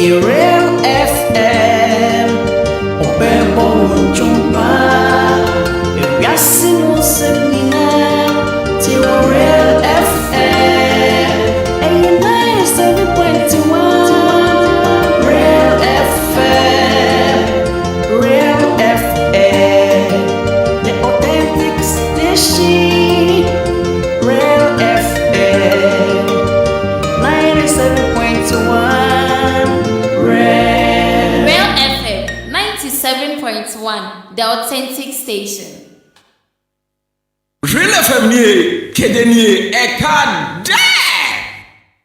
Real FM, Obebo Munchumba, Yasin Musemina, Real FM, 87.1, Real FM, the authentic station, Real FM, 97.1. 7.1, the authentic station. Real FM ni kedeni ekade.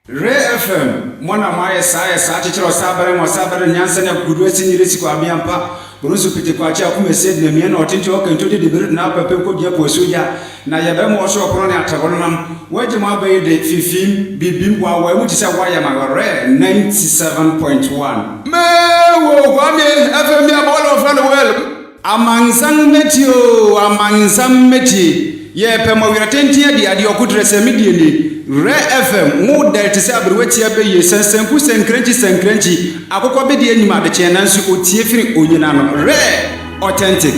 Real FM mwana maye sa chichiro sabare nyansa na gudwesi nyirisi kwa miampa burusu piti kwa chia kumesedi na mieno otinti oka intodi dibiri na pepe ko bia posuja na yabemu osho okorone atagonam waje mabe de fifim bibim wa wa mutisa wa ya magore 97.1 mewo kwame FM ya bolo of the world amanzam meti ye pemo wiratenti adi okudrese midie Re FM mu da tese abrewati abeyi sensenku senkrenchi akokọ be de enima de chenansu otie firi onyina no Re authentic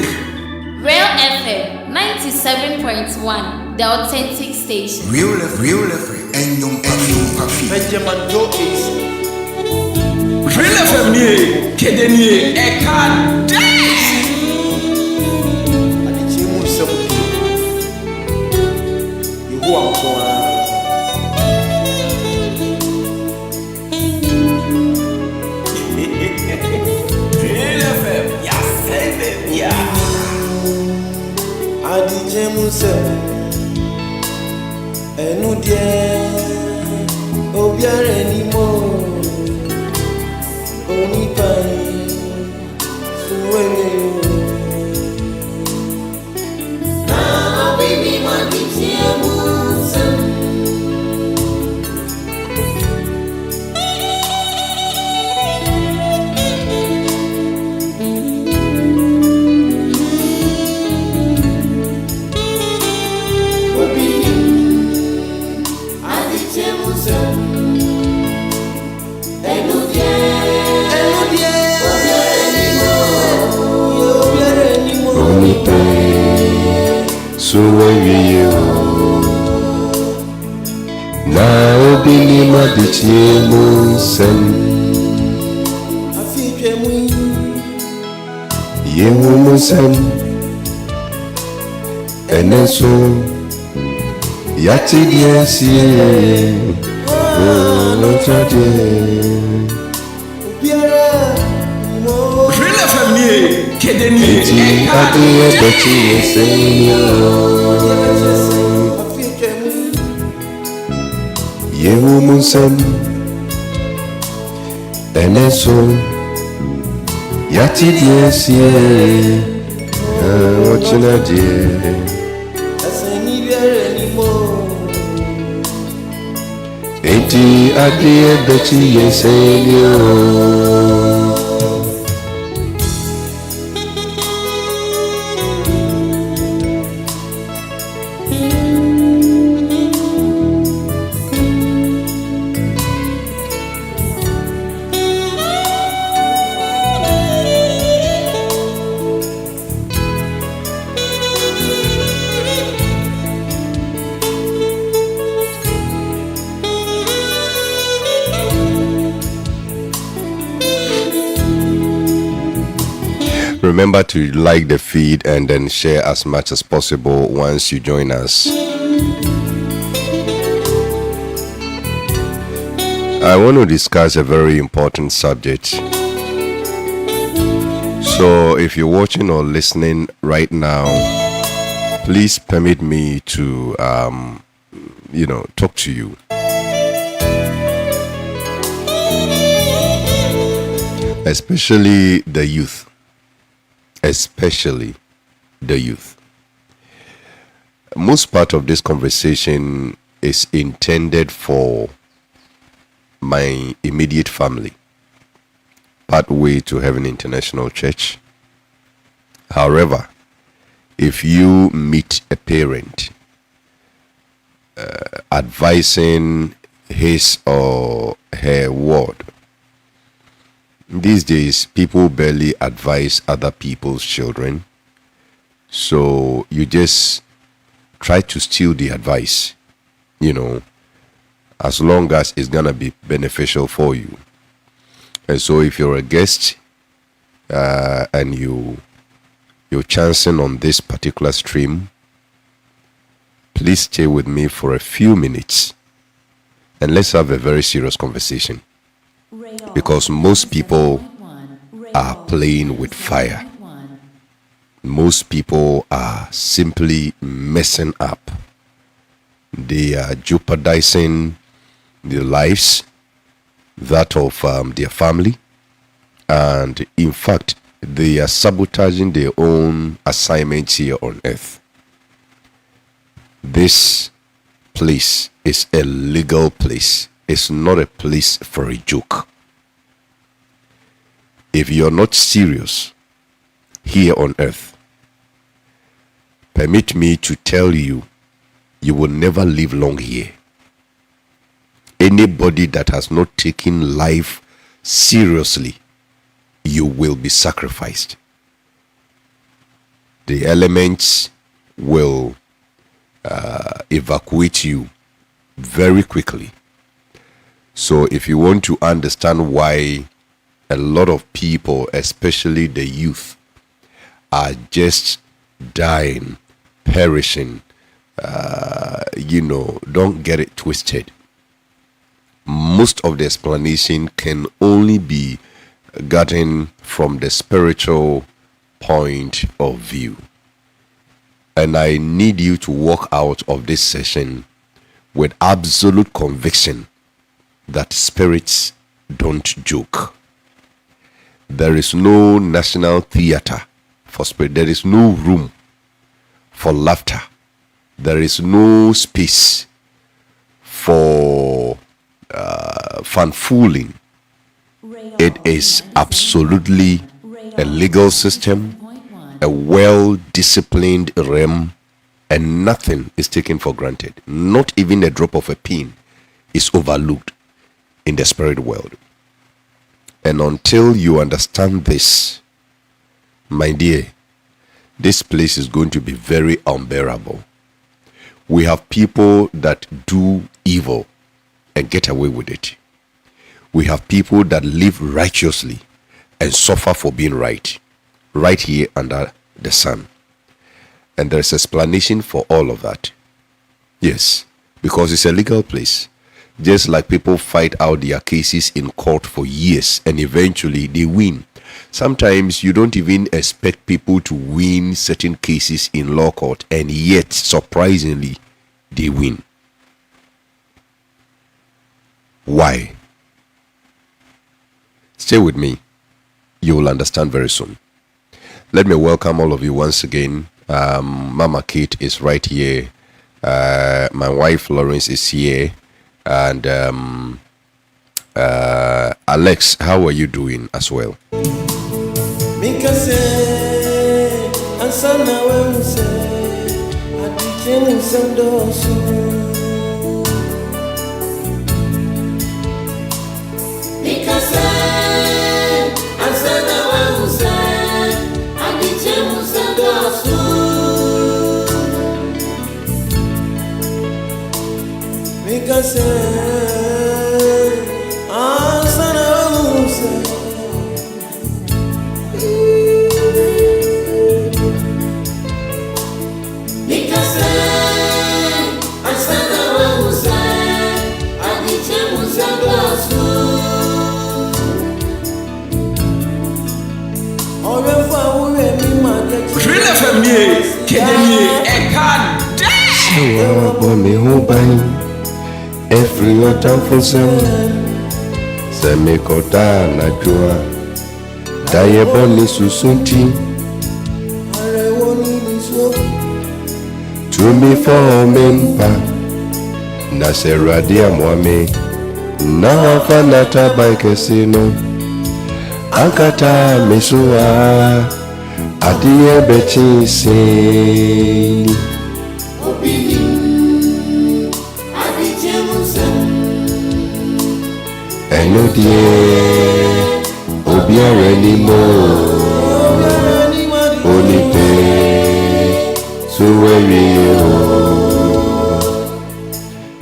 Real FM 97.1 the authentic station. Real FM enyum pafi Benjamin Jones Real FM ni kedeni ekade adichimu sebutu Yehowa kwa Adijemuse enudie obiare ni mo onipai suwele na obibi madijemuse na obini madichie munsem afitwe mu yehu munsem eneso yati diesie no trade biara mo Real FM ni kedeni ti adie bechi esenyo afitwe mu yehu munsem eneso yati diesie no trade asani biara ni mo eti adie bechi esenyo. Remember to like the feed and then share as much as possible once you join us. I want to discuss a very important subject. So if you're watching or listening right now, please permit me to talk to you. Especially the youth. Especially the youth. Most part of this conversation is intended for my immediate family, Pathway to Heaven International Church. However, if you meet a parent advising his or her ward, these days people barely advise other people's children, so you just try to steal the advice, as long as it's gonna be beneficial for you. And so if you're a guest and you're chancing on this particular stream, please stay with me for a few minutes and let's have a very serious conversation, because most people are playing with fire. Most people are simply messing up. They are jeopardizing their lives, that of their family, and in fact they are sabotaging their own assignments here on earth. This place is a legal place. It's not a place for a joke. If you're not serious here on earth, permit me to tell you, you will never live long here. Anybody that has not taken life seriously, you will be sacrificed. The elements will evacuate you very quickly. So if you want to understand why a lot of people, especially the youth, are just dying, perishing, don't get it twisted. Most of the explanation can only be gotten from the spiritual point of view. And I need you to walk out of this session with absolute conviction that spirits don't joke. There is no national theater for spirit. There is no room for laughter. There is no space for fan-fooling. It is absolutely a legal system, a well-disciplined realm, and nothing is taken for granted. Not even a drop of a pin is overlooked in the spirit world. And until you understand this, my dear, this place is going to be very unbearable. We have people that do evil and get away with it. We have people that live righteously and suffer for being right here under the sun. And there's explanation for all of that. Yes, because it's a legal place. Just like people fight out their cases in court for years and eventually they win. Sometimes you don't even expect people to win certain cases in law court, and yet surprisingly they win. Why? Stay with me. You will understand very soon. Let me welcome all of you once again. Mama Kate is right here. My wife Lawrence is here. And Alex, how are you doing as well? Every other for some Semikota Najua Diaboni Susunti To me for mempa Naseradia Mwame Na Fanata by Casino Ankata Mesua Adia beti say Obini Adichemusem Eno die Obiara anymore Onipe Suweri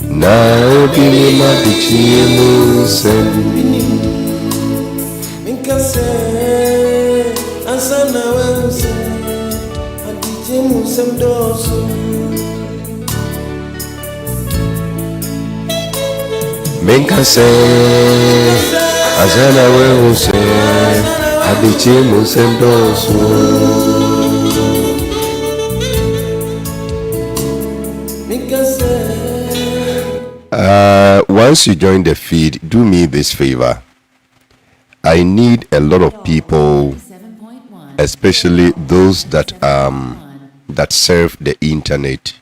Na obini madichemusem Minkase Asana wense Adichemusem doso Minkase Azana wehuse Adichemusem doso Once you join the feed, do me this favor. I need a lot of people, especially those that surf the internet,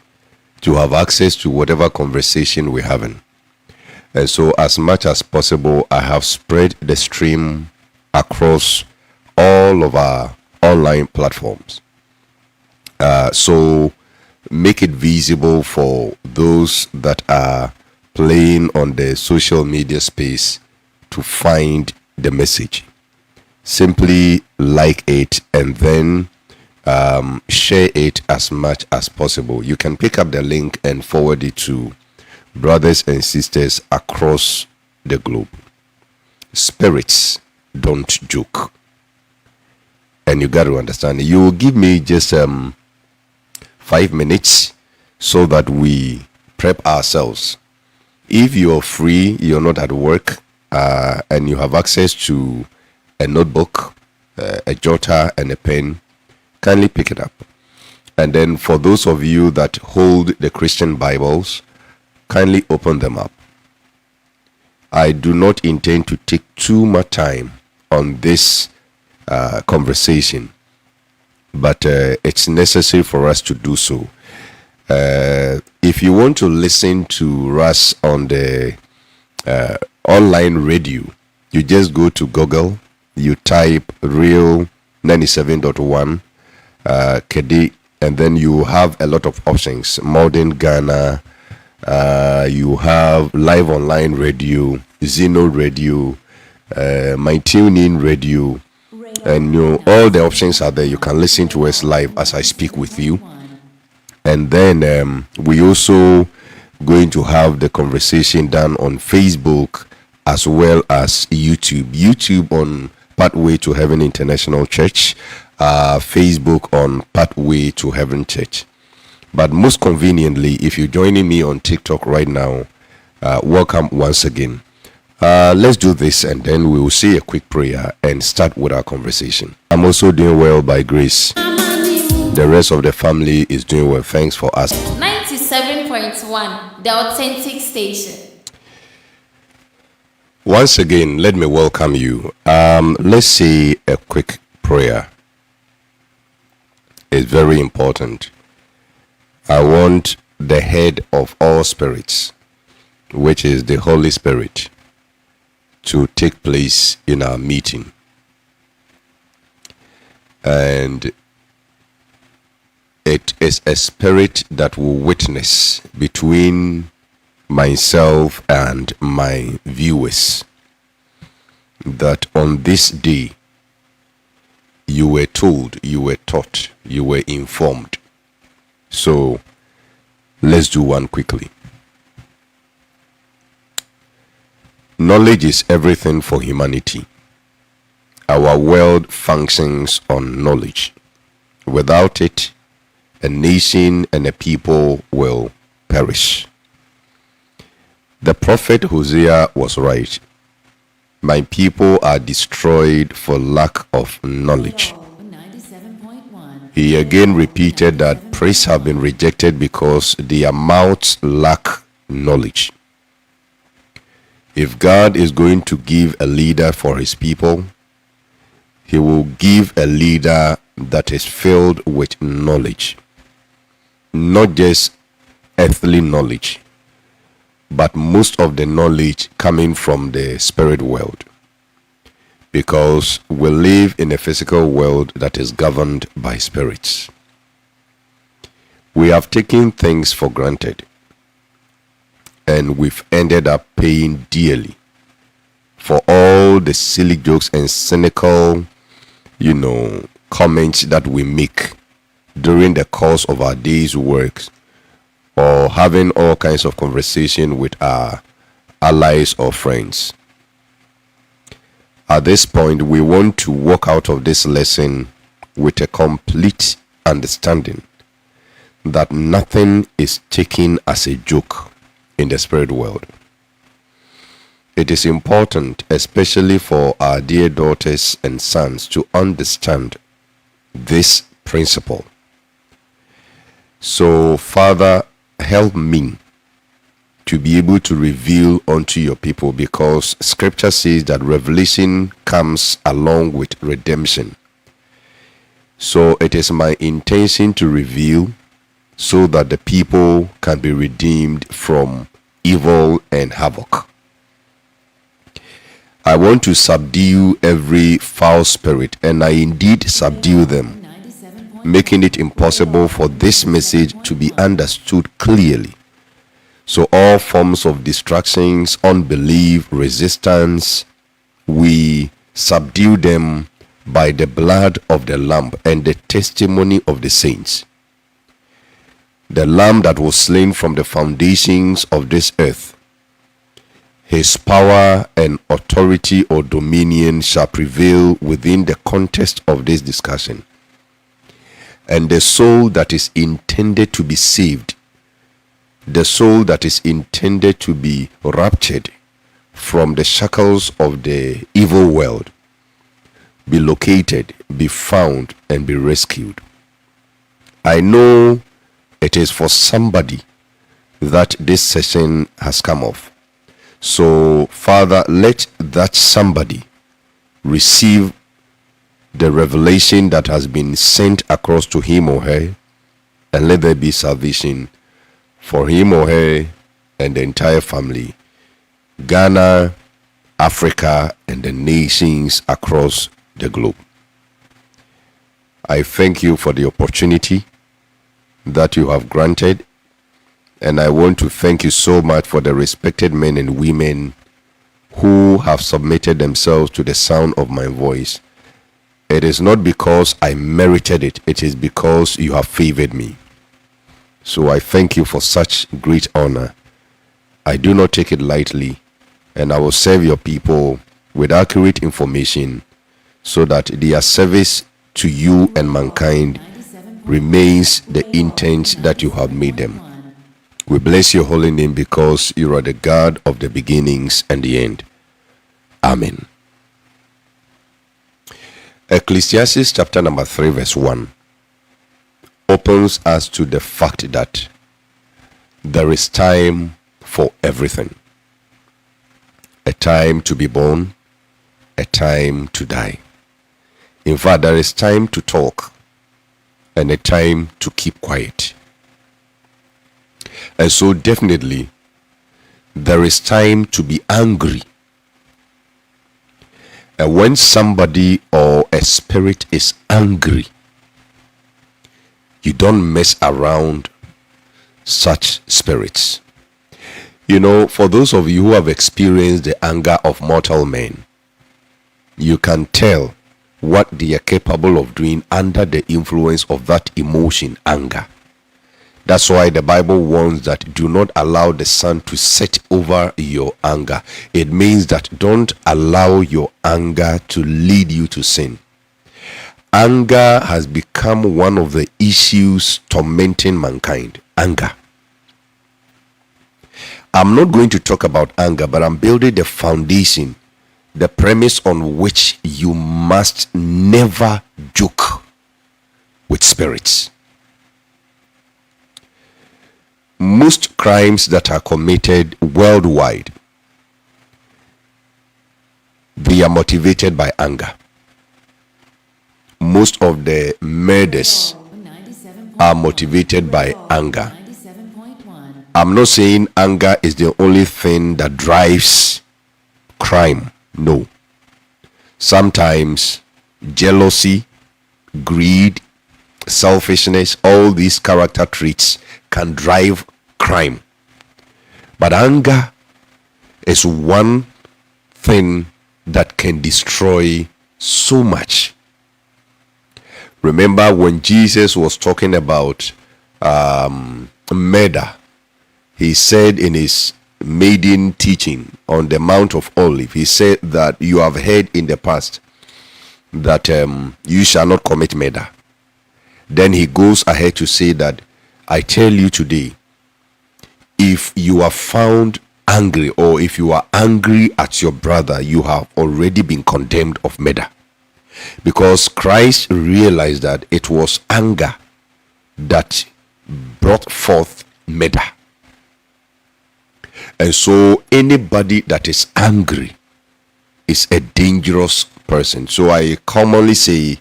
to have access to whatever conversation we're having. And so as much as possible, I have spread the stream across all of our online platforms. So make it visible for those that are playing on the social media space to find the message. Simply like it and then share it as much as possible. You can pick up the link and forward it to brothers and sisters across the globe. Spirits don't joke. And you got to understand, you will give me just 5 minutes so that we prep ourselves. If you're free, you're not at work, and you have access to a notebook, a jotter, and a pen, kindly pick it up. And then for those of you that hold the Christian Bibles, kindly open them up. I do not intend to take too much time on this conversation, but it's necessary for us to do so. If you want to listen to us on the online radio, you just go to Google, you type Real 97.1 KD, and then you have a lot of options. Modern Ghana, you have live online radio, Zeno radio, my TuneIn radio, and all the options are there. You can listen to us live as I speak with you. And then we also going to have the conversation done on Facebook as well as YouTube on Pathway to Heaven International Church, Facebook on Pathway to Heaven Church. But most conveniently, if you're joining me on TikTok right now, welcome once again. Let's do this and then we will say a quick prayer and start with our conversation. I'm also doing well by grace. The rest of the family is doing well. Thanks for us. 97.1, the authentic station. Once again, let me welcome you. Let's say a quick prayer. It's very important. I want the head of all spirits, which is the Holy Spirit, to take place in our meeting. And it is a spirit that will witness between myself and my viewers that on this day you were told, you were taught, you were informed. So let's do one quickly. Knowledge is everything for humanity. Our world functions on knowledge. Without it, a nation and a people will perish. The prophet Hosea was right. My people are destroyed for lack of knowledge. He again repeated that priests have been rejected because their mouths lack knowledge. If God is going to give a leader for his people, he will give a leader that is filled with knowledge. Not just earthly knowledge, but most of the knowledge coming from the spirit world. because we live in a physical world that is governed by spirits. We have taken things for granted, and we've ended up paying dearly for all the silly jokes and cynical, comments that we make during the course of our day's work, or having all kinds of conversation with our allies or friends. At this point, we want to walk out of this lesson with a complete understanding that nothing is taken as a joke in the spirit world. It is important, especially for our dear daughters and sons, to understand this principle. So, Father, help me to be able to reveal unto your people, because scripture says that revelation comes along with redemption. So it is my intention to reveal so that the people can be redeemed from evil and havoc. I want to subdue every foul spirit, and I indeed subdue them, making it impossible for this message to be understood clearly. So all forms of distractions, unbelief, resistance, we subdue them by the blood of the Lamb and the testimony of the saints. The Lamb that was slain from the foundations of this earth, his power and authority or dominion shall prevail within the context of this discussion. And the soul that is intended to be saved, the soul that is intended to be raptured from the shackles of the evil world, be located, be found, and be rescued. I know it is for somebody that this session has come off. So, Father, let that somebody receive the revelation that has been sent across to him or her, and let there be salvation for him or her and the entire family, Ghana, Africa, and the nations across the globe. I thank you for the opportunity that you have granted, and I want to thank you so much for the respected men and women who have submitted themselves to the sound of my voice. It is not because I merited it, it is because you have favored me. So I thank you for such great honor. I do not take it lightly, and I will serve your people with accurate information so that their service to you and mankind remains the intent that you have made them. We bless your holy name because you are the God of the beginnings and the end. Amen. Ecclesiastes chapter number 3 verse 1 opens us to the fact that there is time for everything. A time to be born, a time to die. In fact, there is time to talk and a time to keep quiet. And so definitely there is time to be angry. And when somebody or a spirit is angry, you don't mess around such spirits. For those of you who have experienced the anger of mortal men, you can tell what they are capable of doing under the influence of that emotion, anger. That's why the Bible warns that do not allow the sun to set over your anger. It means that don't allow your anger to lead you to sin. Anger has become one of the issues tormenting mankind. Anger. I'm not going to talk about anger, but I'm building the foundation, the premise on which you must never joke with spirits. Most crimes that are committed worldwide, they are motivated by anger. Most of the murders are motivated by anger. I'm not saying anger is the only thing that drives crime. No. Sometimes jealousy, greed, selfishness, all these character traits can drive crime. But anger is one thing that can destroy so much. Remember when Jesus was talking about murder, he said in his maiden teaching on the Mount of Olives, he said that you have heard in the past that you shall not commit murder. Then he goes ahead to say that I tell you today, if you are found angry, or if you are angry at your brother, you have already been condemned of murder. Because Christ realized that it was anger that brought forth murder. And so anybody that is angry is a dangerous person. So I commonly say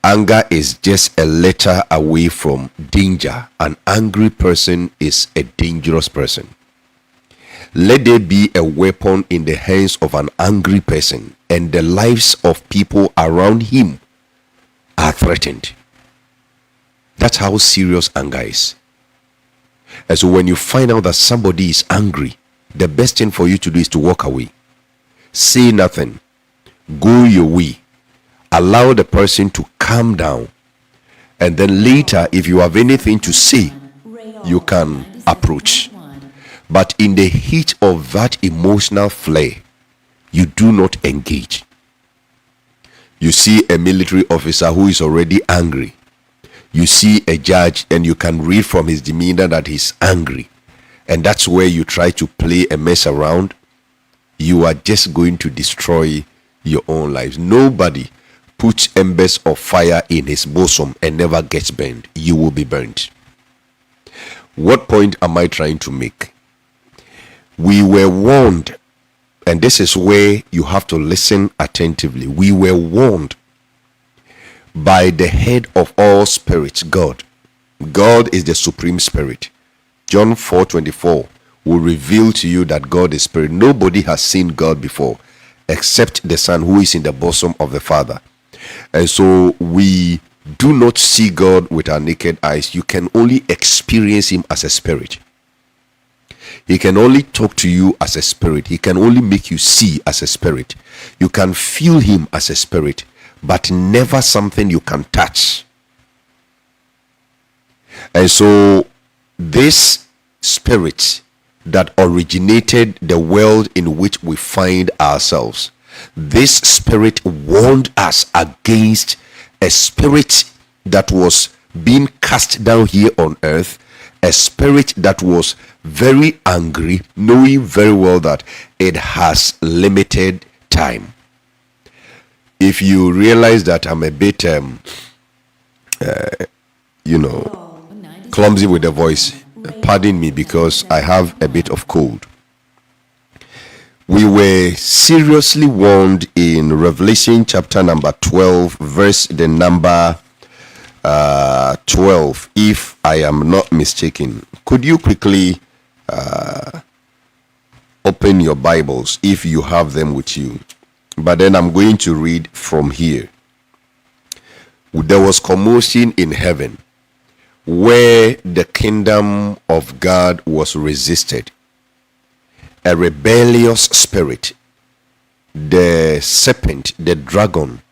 anger is just a letter away from danger. An angry person is a dangerous person. Let there be a weapon in the hands of an angry person, and the lives of people around him are threatened. That's how serious anger is. And so when you find out that somebody is angry, the best thing for you to do is to walk away. Say nothing. Go your way. Allow the person to calm down. And then later, if you have anything to say, you can approach. But in the heat of that emotional flare, you do not engage. You see a military officer who is already angry. You see a judge and you can read from his demeanor that he's angry. And that's where you try to play a mess around. You are just going to destroy your own lives. Nobody puts embers of fire in his bosom and never gets burned. You will be burnt. What point am I trying to make? We were warned, and this is where you have to listen attentively. We were warned by the head of all spirits, God. God is the supreme spirit. John 4:24 will reveal to you that God is spirit. Nobody has seen God before except the Son who is in the bosom of the Father. And so we do not see God with our naked eyes. You can only experience him as a spirit. He can only talk to you as a spirit. He can only make you see as a spirit. You can feel him as a spirit, but never something you can touch. And so this spirit that originated the world in which we find ourselves, this spirit warned us against a spirit that was being cast down here on earth, a spirit that was very angry, knowing very well that it has limited time. If you realize that I'm a bit clumsy with the voice, pardon me, because I have a bit of cold. We were seriously warned in Revelation chapter number 12, verse the number 12, if I am not mistaken. Could you quickly open your Bibles if you have them with you? But then I'm going to read from here. There was commotion in heaven where the kingdom of God was resisted. A rebellious spirit, the serpent, the dragon,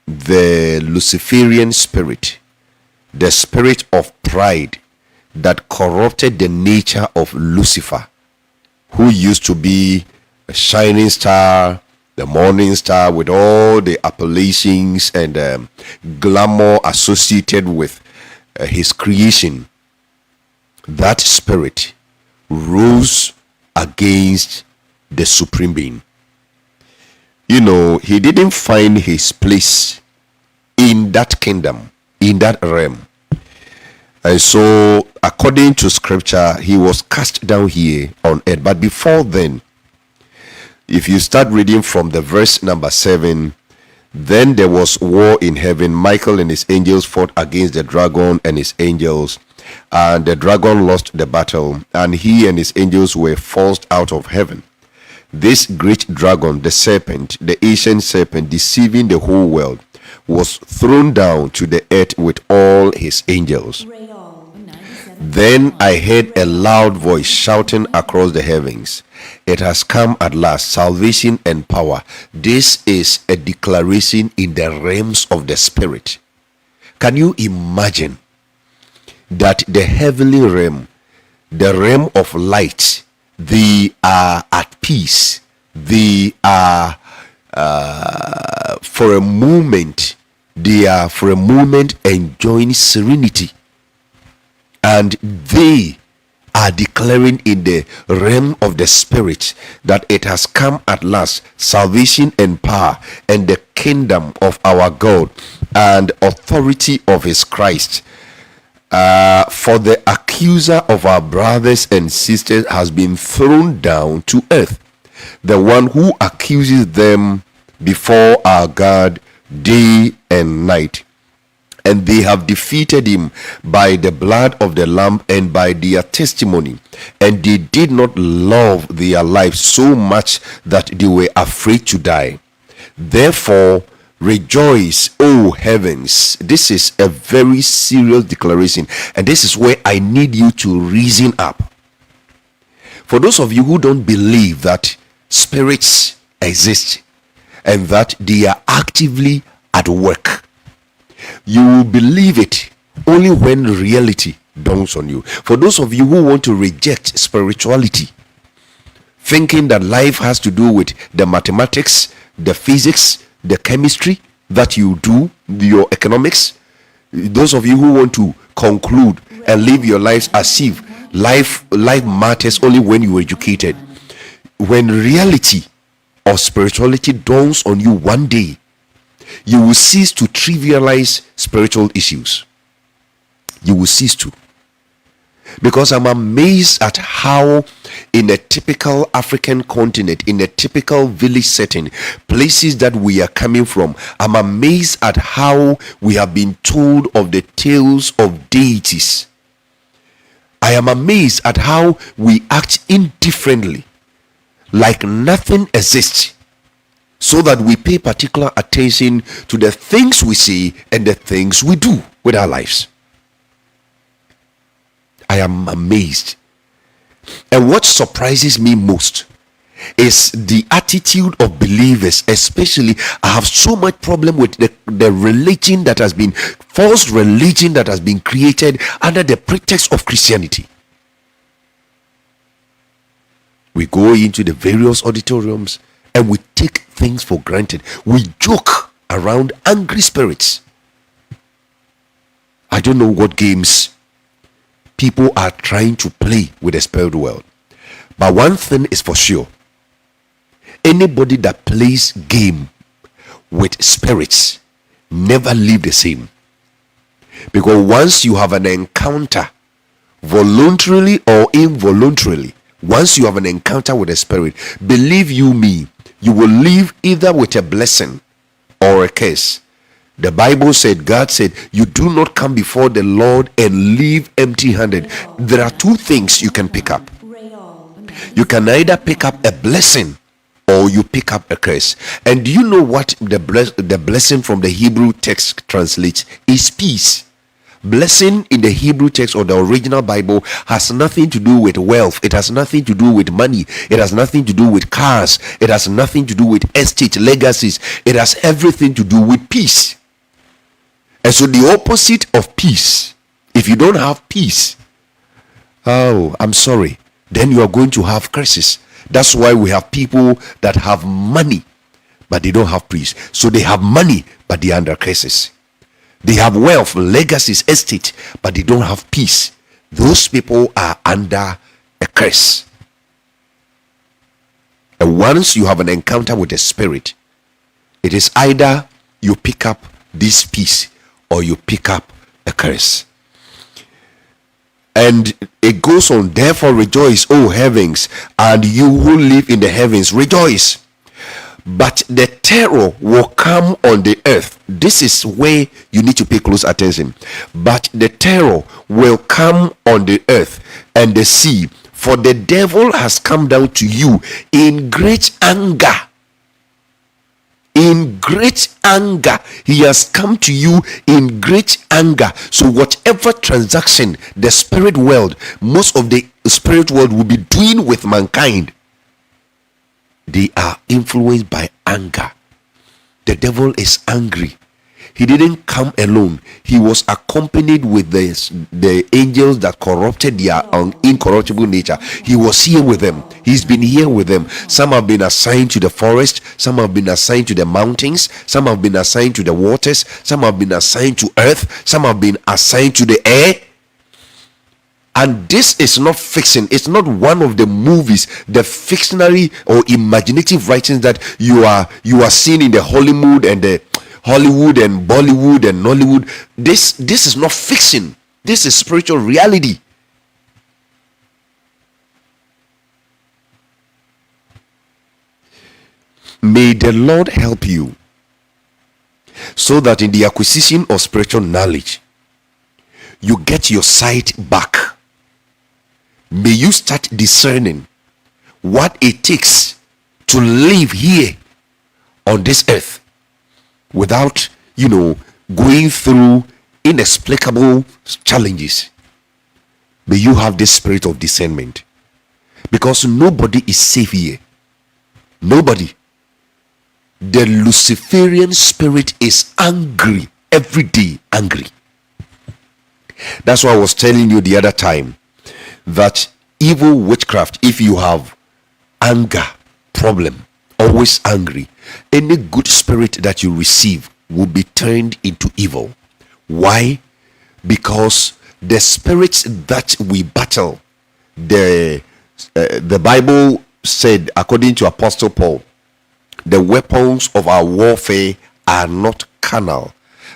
the Luciferian spirit, the spirit of pride that corrupted the nature of Lucifer, who used to be a shining star, the morning star, with all the appellations and glamour associated with his creation. That spirit rose against the supreme being. You know, he didn't find his place in that kingdom, in that realm. And so, according to scripture, he was cast down here on earth. But before then, if you start reading from the verse number 7, then there was war in heaven. Michael and his angels fought against the dragon and his angels, and the dragon lost the battle, and he and his angels were forced out of heaven. this great dragon, the serpent, the ancient serpent, deceiving the whole world, was thrown down to the earth with all his angels. Then I heard a loud voice shouting across the heavens, "It has come at last, salvation and power." This is a declaration in the realms of the spirit. Can you imagine that the heavenly realm, the realm of light, they are at peace, they are for a moment enjoying serenity, and they are declaring in the realm of the spirit that it has come at last, salvation and power and the kingdom of our God and authority of his Christ. For the accuser of our brothers and sisters has been thrown down to earth, the one who accuses them before our God day and night. And they have defeated him by the blood of the Lamb and by their testimony. And they did not love their lives so much that they were afraid to die. Therefore, rejoice, O heavens. This is a very serious declaration. And this is where I need you to reason up. For those of you who don't believe that spirits exist and that they are actively at work, you will believe it only when reality dawns on you. For those of you who want to reject spirituality, thinking that life has to do with the mathematics, the physics, the chemistry that you do, your economics, those of you who want to conclude and live your lives as if life matters only when you are educated, when reality or spirituality dawns on you one day, you will cease to trivialize spiritual issues. You will cease to. Because I'm amazed at how in a typical African continent, in a typical village setting, places that we are coming from, I'm amazed at how we have been told of the tales of deities. I am amazed at how we act indifferently, like nothing exists, so that we pay particular attention to the things we say and the things we do with our lives. I am amazed. And what surprises me most is the attitude of believers, especially. I have so much problem with the religion that has been, false religion that has been created under the pretext of Christianity. We go into the various auditoriums and we take things for granted. We joke around angry spirits. I don't know what games people are trying to play with the spirit world, but one thing is for sure: anybody that plays game with spirits never live the same. Because once you have an encounter, voluntarily or involuntarily, once you have an encounter with a spirit, believe you me, you will live either with a blessing or a curse. The Bible said, God said, you do not come before the Lord and leave empty-handed. There are two things you can pick up. You can either pick up a blessing or you pick up a curse. And do you know what the blessing from the Hebrew text translates? Is peace. Blessing in the Hebrew text or the original Bible has nothing to do with wealth. It has nothing to do with money. It has nothing to do with cars. It has nothing to do with estate legacies. It has everything to do with peace. And so the opposite of peace, if you don't have peace, oh, I'm sorry, then you are going to have curses. That's why we have people that have money but they don't have peace. So they have money but they are under curses. They have wealth, legacies, estate, but they don't have peace. Those people are under a curse. And once you have an encounter with the spirit, it is either you pick up this peace or you pick up a curse. And it goes on, therefore rejoice, O heavens, and you who live in the heavens, rejoice. But the terror will come on the earth. This is where you need to pay close attention. But the terror will come on the earth and the sea For the devil has come down to you in great anger. In great anger. He has come to you in great anger. So whatever transaction the spirit world, most of the spirit world will be doing with mankind, they are influenced by anger. The devil is angry. He didn't come alone. He was accompanied with the angels that corrupted their incorruptible nature. He was here with them. He's been here with them. Some have been assigned to the forest. Some have been assigned to the mountains. Some have been assigned to the waters. Some have been assigned to earth. Some have been assigned to the air. And this is not fiction. It's not one of the movies, the fictionary or imaginative writings that you are seeing in the Hollywood and Bollywood and Nollywood. This is not fiction. This is spiritual reality. May the Lord help you so that in the acquisition of spiritual knowledge, you get your sight back. May you start discerning what it takes to live here on this earth without, going through inexplicable challenges. May you have this spirit of discernment, because nobody is safe here. Nobody. The Luciferian spirit is angry every day, angry. That's why I was telling you the other time that evil witchcraft, if you have anger problem, always angry, any good spirit that you receive will be turned into evil. Why? Because the spirits that we battle, the Bible said, according to Apostle Paul, the weapons of our warfare are not carnal,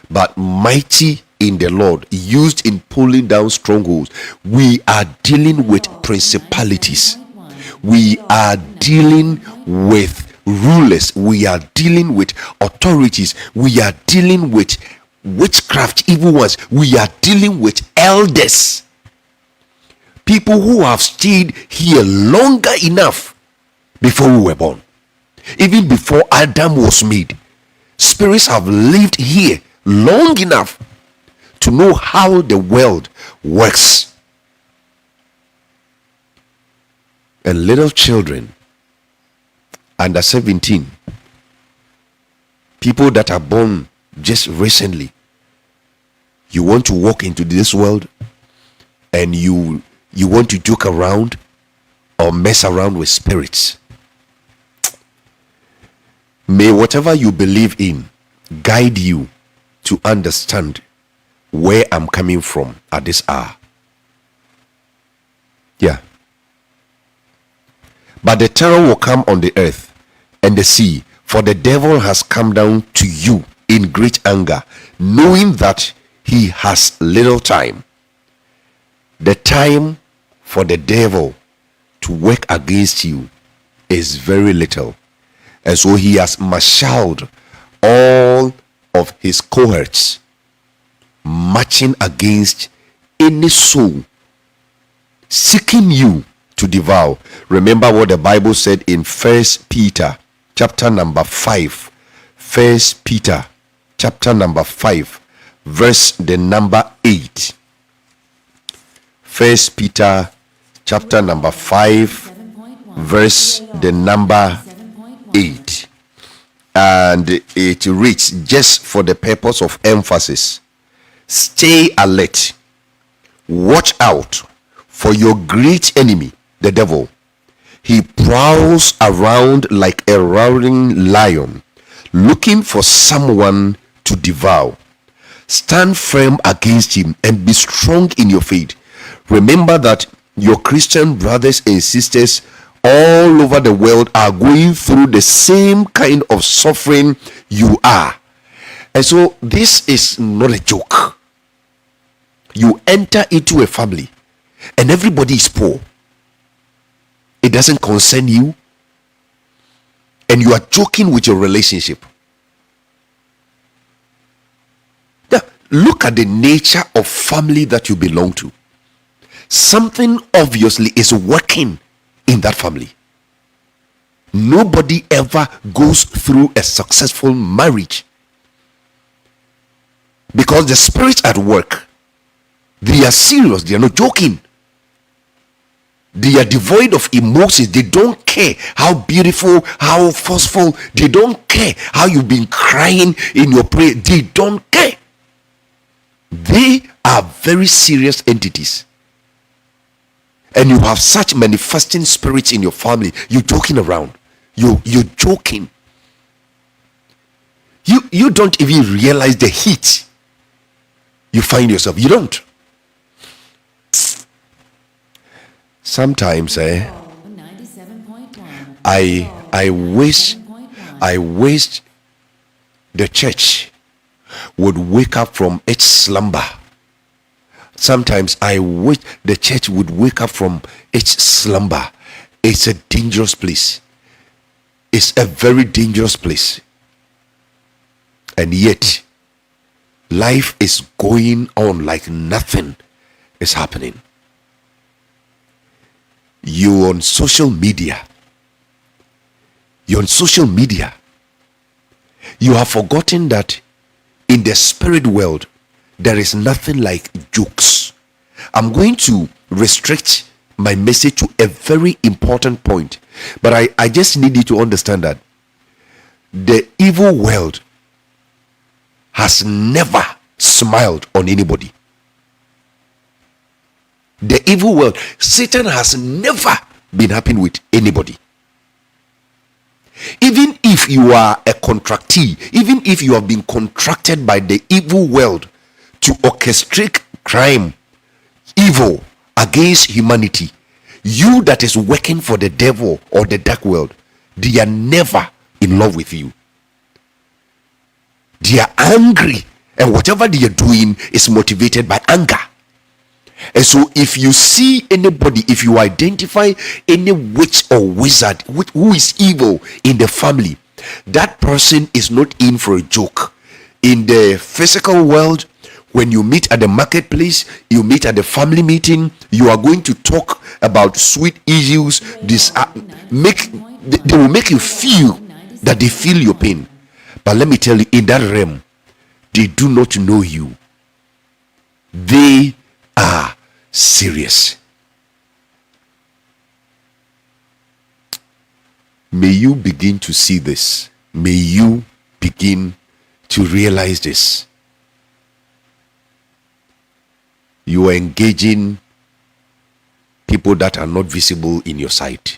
but mighty in the Lord, used in pulling down strongholds. We are dealing with principalities. We are dealing with rulers. We are dealing with authorities. We are dealing with witchcraft, evil ones. We are dealing with elders, people who have stayed here longer enough before we were born. Even before Adam was made, spirits have lived here long enough to know how the world works. And little children under 17, people that are born just recently, you want to walk into this world and you want to joke around or mess around with spirits. May whatever you believe in guide you to understand where I'm coming from at this hour. Yeah. But the terror will come on the earth and the sea, for the devil has come down to you in great anger, knowing that he has little time. The time for the devil to work against you is very little. And so he has marshaled all of his cohorts, marching against any soul seeking you to devour. Remember what the Bible said in 1 Peter chapter number 5. 1 Peter chapter number 5, verse the number 8. 1 Peter chapter number 5, verse the number 8. And it reads, just for the purpose of emphasis, stay alert, watch out for your great enemy, the devil. He prowls around like a roaring lion, looking for someone to devour. Stand firm against him and be strong in your faith. Remember that your Christian brothers and sisters all over the world are going through the same kind of suffering you are. And so this is not a joke. You enter into a family and everybody is poor. It doesn't concern you, and you are joking with your relationship. Now, look at the nature of family that you belong to. something obviously is working in that family. Nobody ever goes through a successful marriage because the spirits at work, they are serious, they are not joking. They are devoid of emotions. They don't care how beautiful, how forceful. They don't care how you've been crying in your prayer. They don't care. They are very serious entities. And you have such manifesting spirits in your family. You're joking around. You're joking. You don't even realize the heat you find yourself. You don't. Sometimes I wish the church would wake up from its slumber. Sometimes I wish the church would wake up from its slumber. It's a dangerous place. It's a very dangerous place. And yet, life is going on like nothing is happening. You're on social media. You have forgotten that in the spirit world, there is nothing like jokes. I'm going to restrict my message to a very important point, but I just need you to understand that the evil world has never smiled on anybody. The evil world, Satan has never been happy with anybody. Even if you are a contractee, even if you have been contracted by the evil world to orchestrate crime, evil against humanity, you that is working for the devil or the dark world, they are never in love with you. They are angry, and whatever they are doing is motivated by anger. And so if you see anybody, if you identify any witch or wizard who is evil in the family, that person is not in for a joke. In the physical world, when you meet at the marketplace, you meet at the family meeting, you are going to talk about sweet issues. They will make you feel that they feel your pain. But let me tell you, in that realm, they do not know you. They are serious. May you begin to see this. May you begin to realize this. You are engaging people that are not visible in your sight.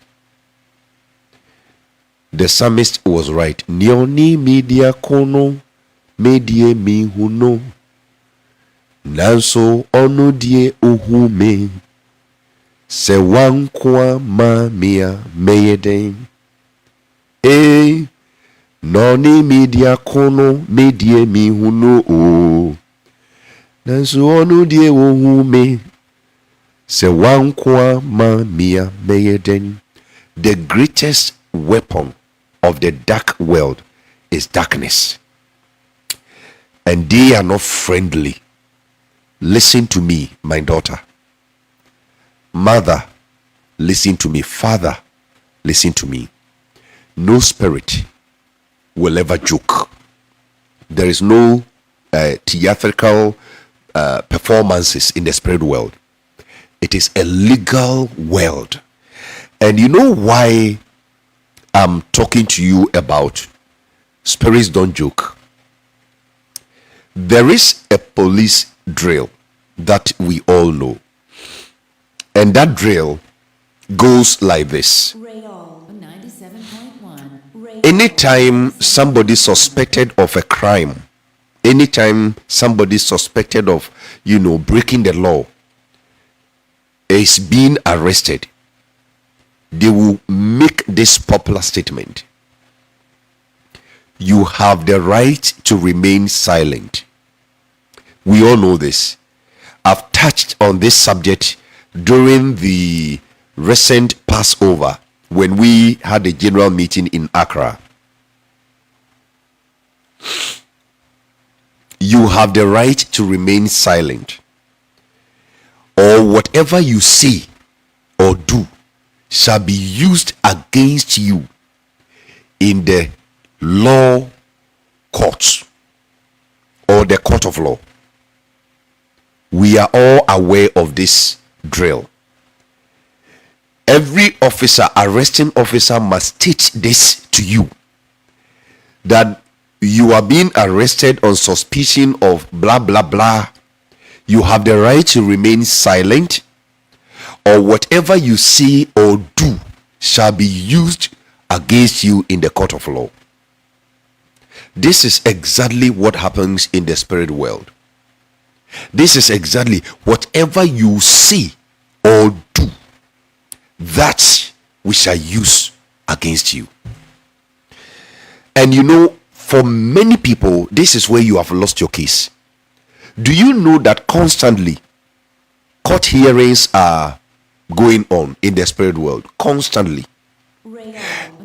The psalmist was right. Nioni media kono medie mi huno. Nanso ono die uhume. Se wankwa ma mia meyeden. Noni media kono medie mi huno o. Nanso ono die uhume. Se wankwa ma mia meyeden. The greatest weapon of the dark world is darkness, and they are not friendly. Listen to me, my daughter. Mother, listen to me. Father, listen to me. No spirit will ever joke. There is no theatrical performances in the spirit world. It is a legal world. And you know why I'm talking to you about spirits don't joke? There is a police drill that we all know, and that drill goes like this. Anytime somebody suspected of a crime, anytime somebody suspected of breaking the law is being arrested, they will make this popular statement: you have the right to remain silent. We all know this. I've touched on this subject during the recent Passover when we had a general meeting in Accra. You have the right to remain silent. or whatever you say or do shall be used against you in the law courts or the court of law. We are all aware of this drill. Every officer, arresting officer, must teach this to you, that you are being arrested on suspicion of blah blah blah. You have the right to remain silent, or whatever you say or do shall be used against you in the court of law. This is exactly what happens in the spirit world. This is exactly whatever you say or do, that we shall use against you. And you know, for many people, this is where you have lost your case. Do you know that constantly court hearings are going on in the spirit world? Constantly.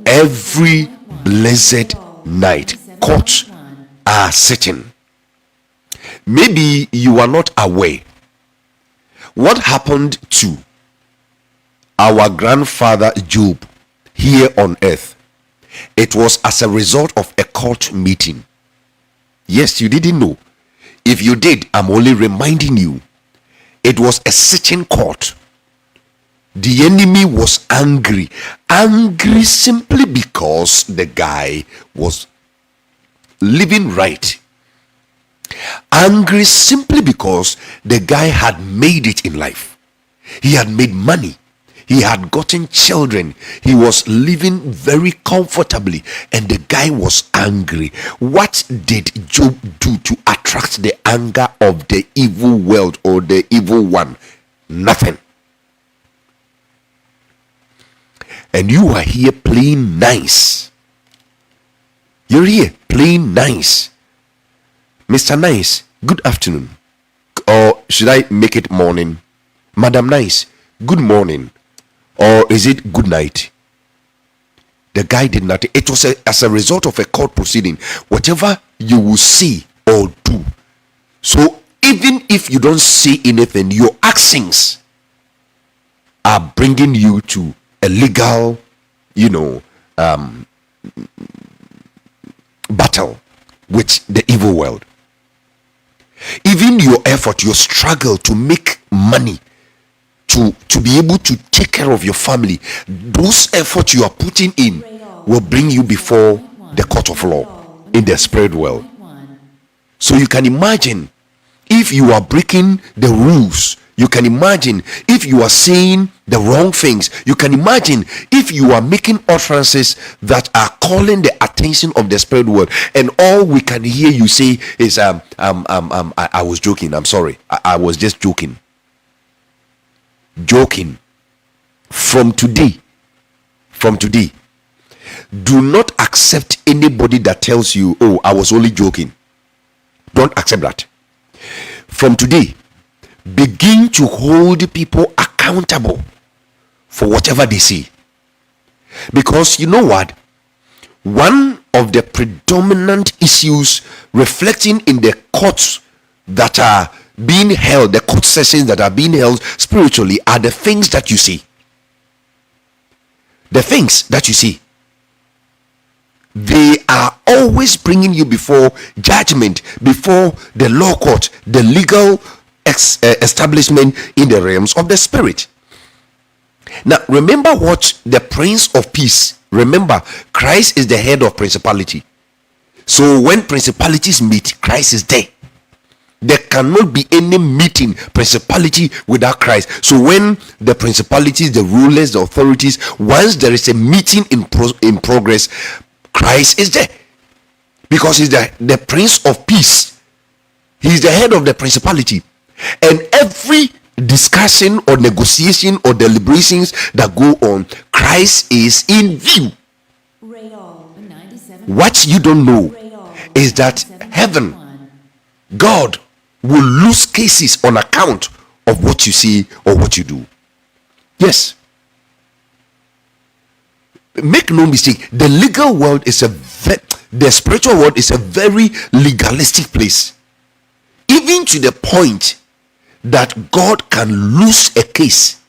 Every blessed night, courts are sitting. Maybe you are not aware what happened to our grandfather Job here on earth. It was as a result of a court meeting. Yes, you didn't know. If you did, I'm only reminding you. It was a sitting court. The enemy was angry simply because the guy was living right. Angry simply because the guy had made it in life. He had made money. He had gotten children. He was living very comfortably, and the guy was angry. What did Job do to attract the anger of the evil world or the evil one? Nothing. And you are here playing nice. You're here playing nice. Mr. Nice, good afternoon. Or should I make it morning? Madam Nice, good morning. Or is it good night? The guy did not. It was as a result of a court proceeding. Whatever you will see or do. So even if you don't say anything, your actions are bringing you to a legal, battle with the evil world. Even your effort, your struggle to make money, to be able to take care of your family, those efforts you are putting in will bring you before the court of law in the spirit world. So you can imagine if you are breaking the rules. You can imagine if you are saying the wrong things. You can imagine if you are making utterances that are calling the attention of the spirit world, and all we can hear you say is I was joking. I'm sorry. I was just joking. From today, do not accept anybody that tells you, oh, I was only joking. Don't accept that. From today, begin to hold people accountable for whatever they say. Because you know what? One of the predominant issues reflecting in the courts that are being held, the court sessions that are being held spiritually, are the things that you see. The things that you see. They are always bringing you before judgment, before the law court, the legal establishment in the realms of the spirit. Now, remember what the Prince of Peace. Remember, Christ is the head of principality. So when principalities meet, Christ is there. There cannot be any meeting principality without Christ. So when the principalities, the rulers, the authorities, once there is a meeting in progress, Christ is there, because he's the Prince of Peace. He's the head of the principality, and every discussion or negotiation or deliberations that go on, Christ is in view. What you don't know is that heaven, God will lose cases on account of what you see or what you do. Yes. Make no mistake, the legal world is the spiritual world is a very legalistic place, even to the point that God can lose a case,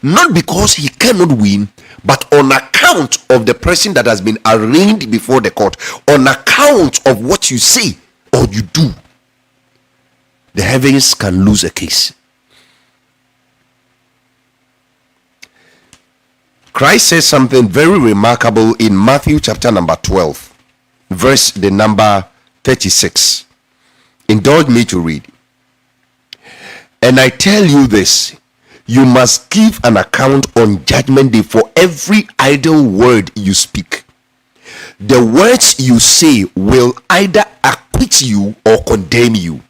not because he cannot win, but on account of the person that has been arraigned before the court, on account of what you say or you do. The heavens can lose a case. Christ says something very remarkable in Matthew chapter number 12, verse the number 36. Indulge me to read. And I tell you this, you must give an account on judgment day for every idle word you speak. The words you say will either acquit you or condemn you.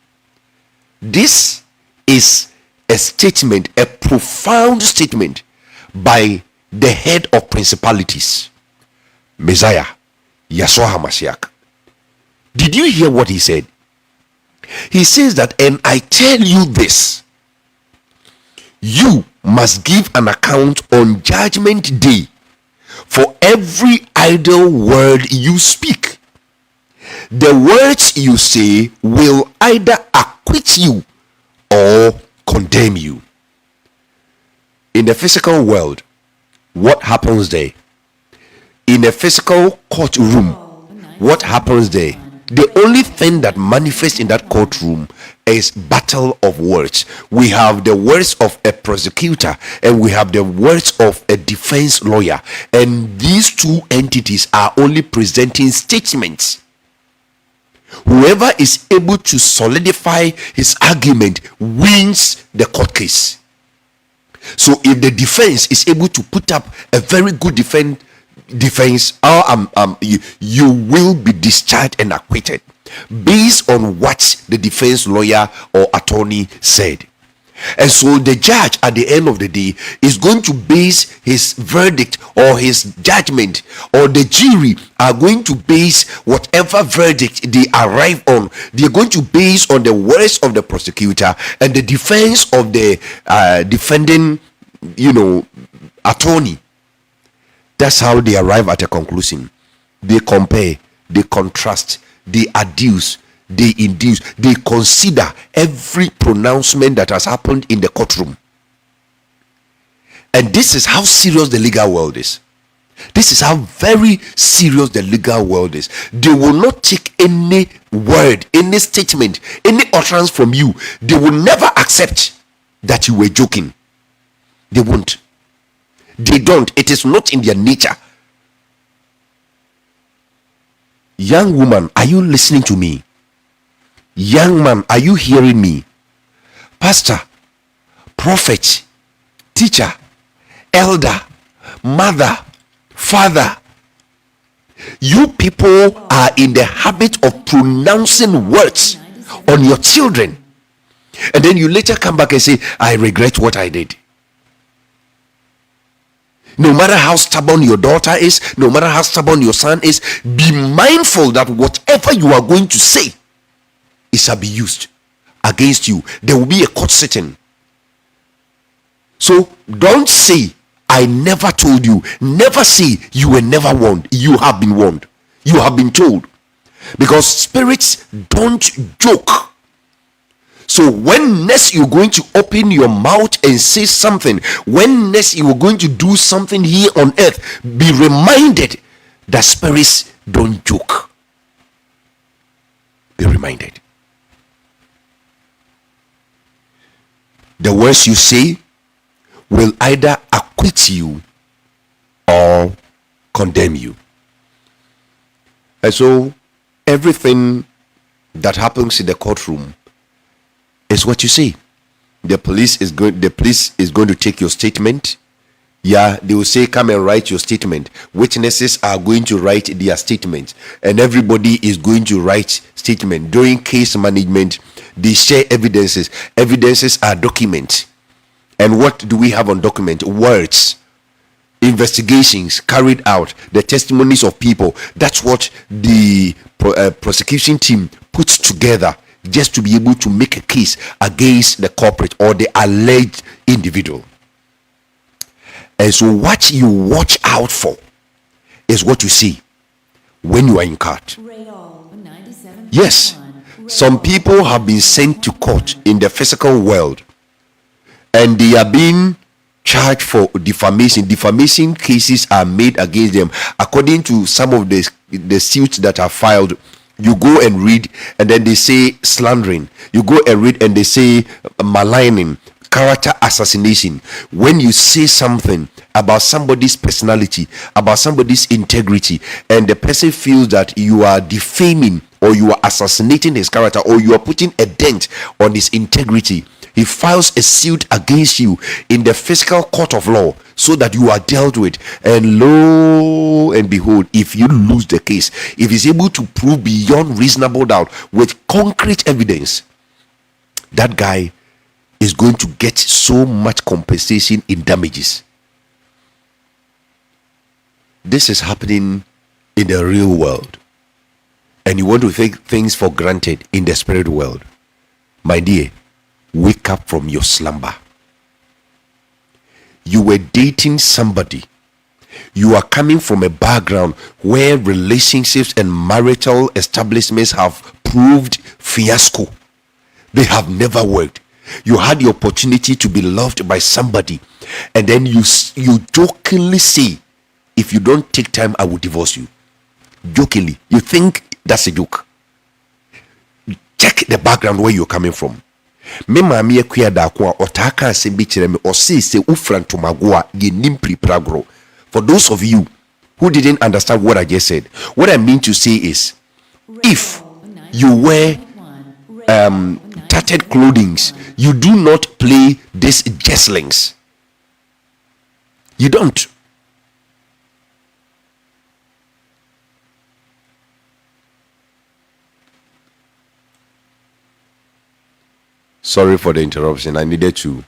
This is a statement, a profound statement by the head of principalities, Messiah, Yahshua HaMashiach. Did you hear what he said? He says that, and I tell you this, you must give an account on judgment day for every idle word you speak. The words you say will either acquit you or condemn you. In the physical world, what happens there? In a physical courtroom, what happens there? The only thing that manifests in that courtroom is battle of words. We have the words of a prosecutor and we have the words of a defense lawyer, and these two entities are only presenting statements. Whoever is able to solidify his argument wins the court case. So if the defense is able to put up a very good defense, you will be discharged and acquitted based on what the defense lawyer or attorney said. And so the judge at the end of the day is going to base his verdict or his judgment, or the jury are going to base whatever verdict they arrive on. They are going to base on the words of the prosecutor and the defense of the defending, attorney. That's how they arrive at a conclusion. They compare, they contrast, they adduce, they induce, they consider every pronouncement that has happened in the courtroom. And this is how serious the legal world is. This is how very serious the legal world is. They will not take any word, any statement, any utterance from you. They will never accept that you were joking. They won't. They don't. It is not in their nature. Young woman, are you listening to me? Young man, are you hearing me? Pastor, prophet, teacher, elder, mother, father, you people are in the habit of pronouncing words on your children, and then you later come back and say, I regret what I did. No matter how stubborn your daughter is, no matter how stubborn your son is, be mindful that whatever you are going to say, it shall be used against you. There will be a court sitting. So don't say, I never told you. Never say you were never warned. You have been warned. You have been told. Because spirits don't joke. So when next you're going to open your mouth and say something, when next you are going to do something here on earth, be reminded that spirits don't joke. Be reminded. The words you say will either acquit you or condemn you. And so everything that happens in the courtroom is what you say. The police is going to take your statement. Yeah, they will say, come and write your statement. Witnesses are going to write their statement, and everybody is going to write statement. During case management, they share evidences. Evidences are documents. And what do we have on document? Words, investigations carried out, the testimonies of people. That's what the prosecution team puts together just to be able to make a case against the culprit or the alleged individual. And so what you watch out for is what you see when you are in court. Yes, some people have been sent to court in the physical world and they are being charged for defamation. Defamation cases are made against them according to some of the suits that are filed. You go and read, and then they say slandering. You go and read, and they say maligning, character assassination. When you say something about somebody's personality, about somebody's integrity, and the person feels that you are defaming or you are assassinating his character or you are putting a dent on his integrity, he files a suit against you in the fiscal court of law so that you are dealt with. And lo and behold, if you lose the case, if he's able to prove beyond reasonable doubt with concrete evidence, that guy is going to get so much compensation in damages. This is happening in the real world, and you want to take things for granted in the spirit world. My dear, wake up from your slumber. You were dating somebody. You are coming from a background where relationships and marital establishments have proved fiasco. They have never worked. You had the opportunity to be loved by somebody, and then you jokingly say, if you don't take time, I will divorce you. Jokingly. You think that's a joke. Check the background where you're coming from. Me maami akuya da ko a otaka asem bi kire me se ufranto magoa ye nimpri pragro. For those of you who didn't understand what I just said, what I mean to say is, if you wear tattered clothing, you do not play these jesslings. You don't. Sorry for the interruption. I needed to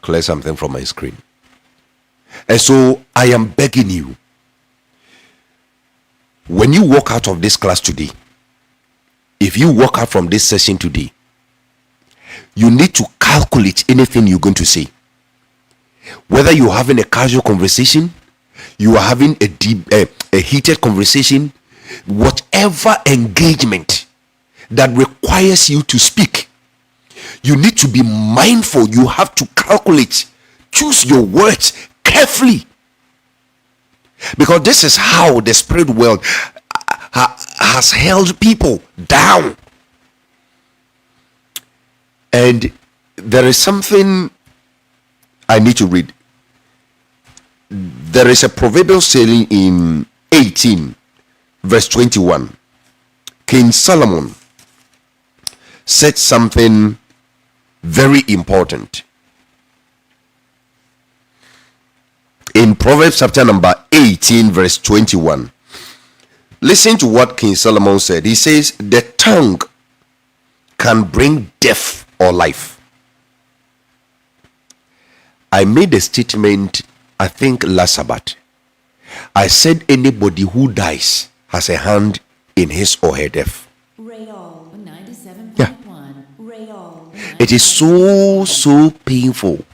clear something from my screen. And so I am begging you, when you walk out of this class today, if you walk out from this session today, you need to calculate anything you're going to say. Whether you're having a casual conversation, you are having a deep, a heated conversation, whatever engagement that requires you to speak, you need to be mindful. You have to calculate, choose your words carefully, because this is how the spirit world has held people down. And there is something I need to read. There is a proverbial saying in 18 verse 21. King Solomon said something very important in Proverbs chapter number 18 verse 21. Listen to what King Solomon said. He says, the tongue can bring death or life. I made a statement, I think last Sabbath. I said anybody who dies has a hand in his or her death. Yeah. It is so painful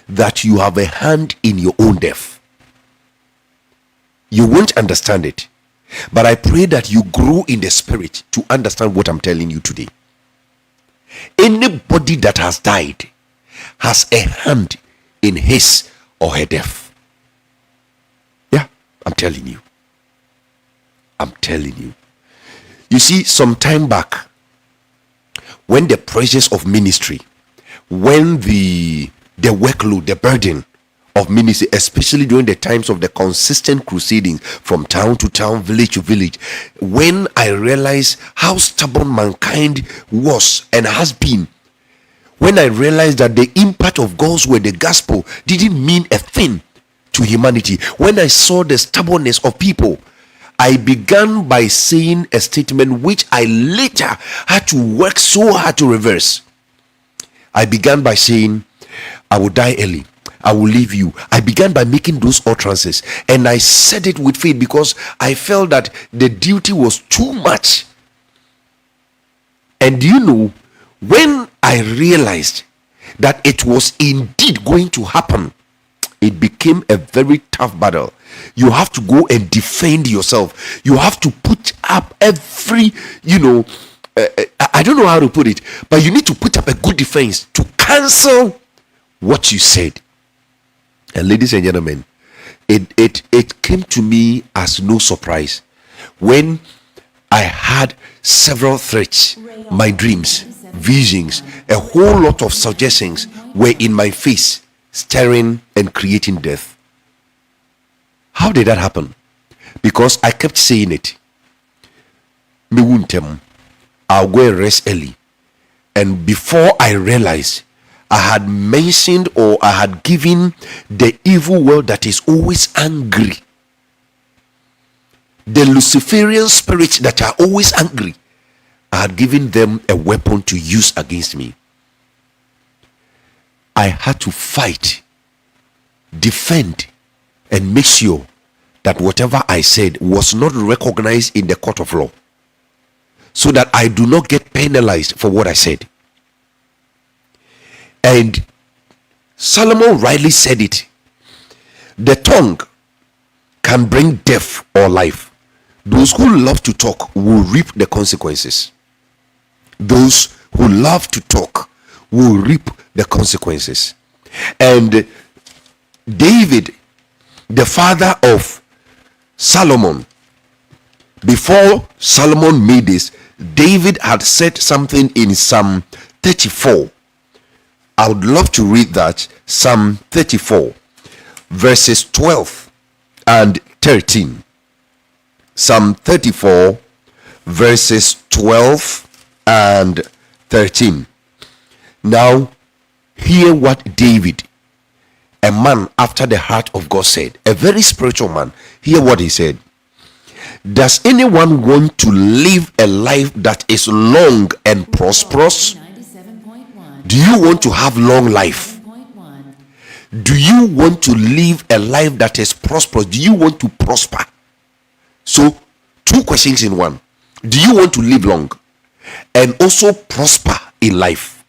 that you have a hand in your own death. You won't understand it, but I pray that you grow in the spirit to understand what I'm telling you today. Anybody that has died has a hand in his or her death. Yeah, I'm telling you. You see, some time back, when the pressures of ministry, when the workload, the burden of ministry, especially during the times of the consistent crusading from town to town, village to village, when I realized how stubborn mankind was and has been, when I realized that the impact of God's word, the gospel, didn't mean a thing to humanity, when I saw the stubbornness of people, I began by saying a statement which I later had to work so hard to reverse. I began by saying, I will die early, I will leave you. I began by making those utterances, and I said it with faith because I felt that the duty was too much. And do you know, when I realized that it was indeed going to happen, it became a very tough battle. You have to go and defend yourself. You have to put up every, I don't know how to put it, but you need to put up a good defense to cancel what you said. And ladies and gentlemen, it came to me as no surprise when I had several threats, my dreams, visions, a whole lot of suggestions were in my face, staring and creating death. How did that happen? Because I kept saying it. Me wuntem, I'll go and rest early. And before I realized, I had mentioned or I had given the evil world that is always angry, the Luciferian spirits that are always angry, I had given them a weapon to use against me. I had to fight, defend, and make sure that whatever I said was not recognized in the court of law, so that I do not get penalized for what I said. And Solomon rightly said it. The tongue can bring death or life. Those who love to talk will reap the consequences. Those who love to talk will reap the consequences. And David, the father of Solomon, before Solomon made this, David had said something in Psalm 34. I would love to read that. Psalm 34 verses 12 and 13. Psalm 34 verses 12 and 13. Now hear what David, a man after the heart of God, said. A very spiritual man. Hear what he said. Does anyone want to live a life that is long and prosperous? Do you want to have long life? Do you want to live a life that is prosperous? Do you want to prosper? So, two questions in one. Do you want to live long and also prosper in life?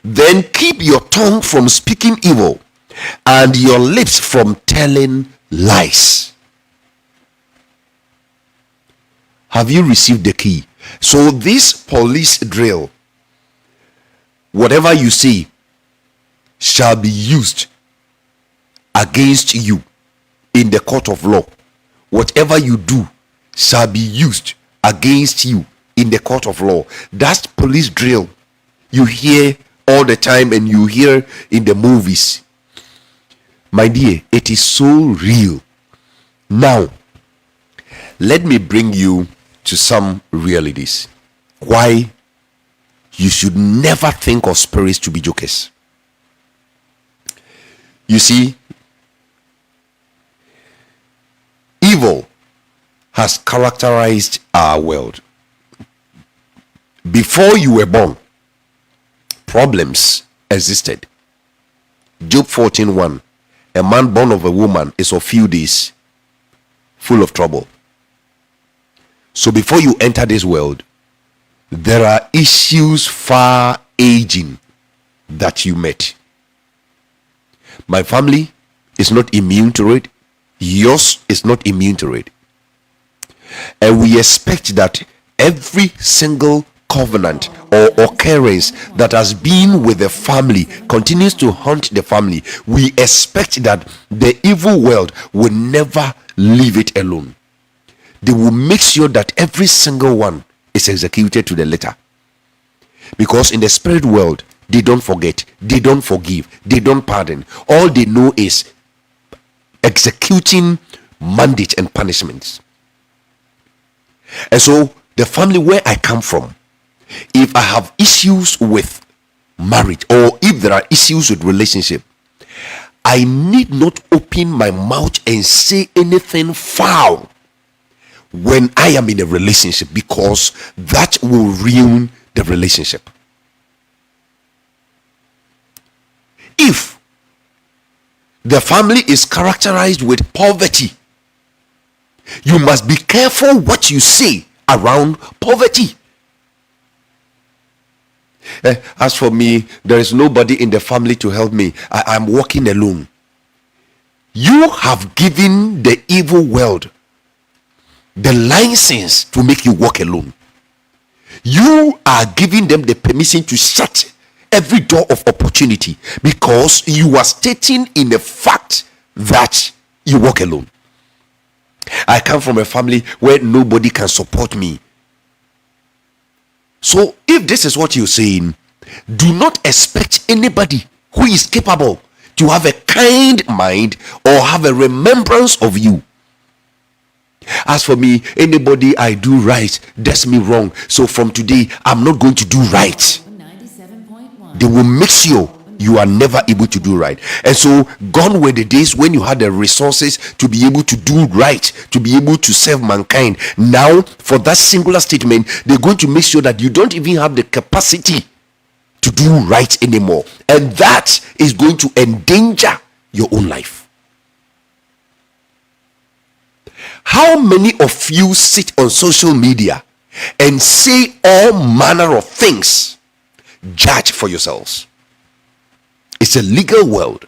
Then keep your tongue from speaking evil and your lips from telling lies. Have you received the key? So this police drill, whatever you say shall be used against you in the court of law. Whatever you do shall be used against you in the court of law. That police drill you hear all the time and you hear in the movies. My dear, it is so real. Now, let me bring you to some realities. Why you should never think of spirits to be jokers. You see, evil has characterized our world. Before you were born, problems existed. Job 14:1. A man born of a woman is of few days, full of trouble. So before you enter this world, there are issues far aging that you met. My family is not immune to it. Yours is not immune to it. And we expect that every single covenant or occurrence that has been with the family continues to haunt the family. We expect that the evil world will never leave it alone. They will make sure that every single one is executed to the letter. Because in the spirit world, they don't forget, they don't forgive, they don't pardon. All they know is executing mandate and punishments. And so the family where I come from, if I have issues with marriage or if there are issues with relationship, I need not open my mouth and say anything foul when I am in a relationship, because that will ruin the relationship. If the family is characterized with poverty, you must be careful what you say around poverty. As for me, there is nobody in the family to help me. I'm walking alone. You have given the evil world the license to make you walk alone. You are giving them the permission to shut every door of opportunity, because you are stating in the fact that you walk alone. I come from a family where nobody can support me. So if this is what you're saying, do not expect anybody who is capable to have a kind mind or have a remembrance of you. As for me, anybody I do right does me wrong, so from today I'm not going to do right. They will make sure you are never able to do right. And so gone were the days when you had the resources to be able to do right, to be able to serve mankind. Now, for that singular statement, they're going to make sure that you don't even have the capacity to do right anymore, and that is going to endanger your own life. How many of you sit on social media and say all manner of things? Judge for yourselves. It's a legal world.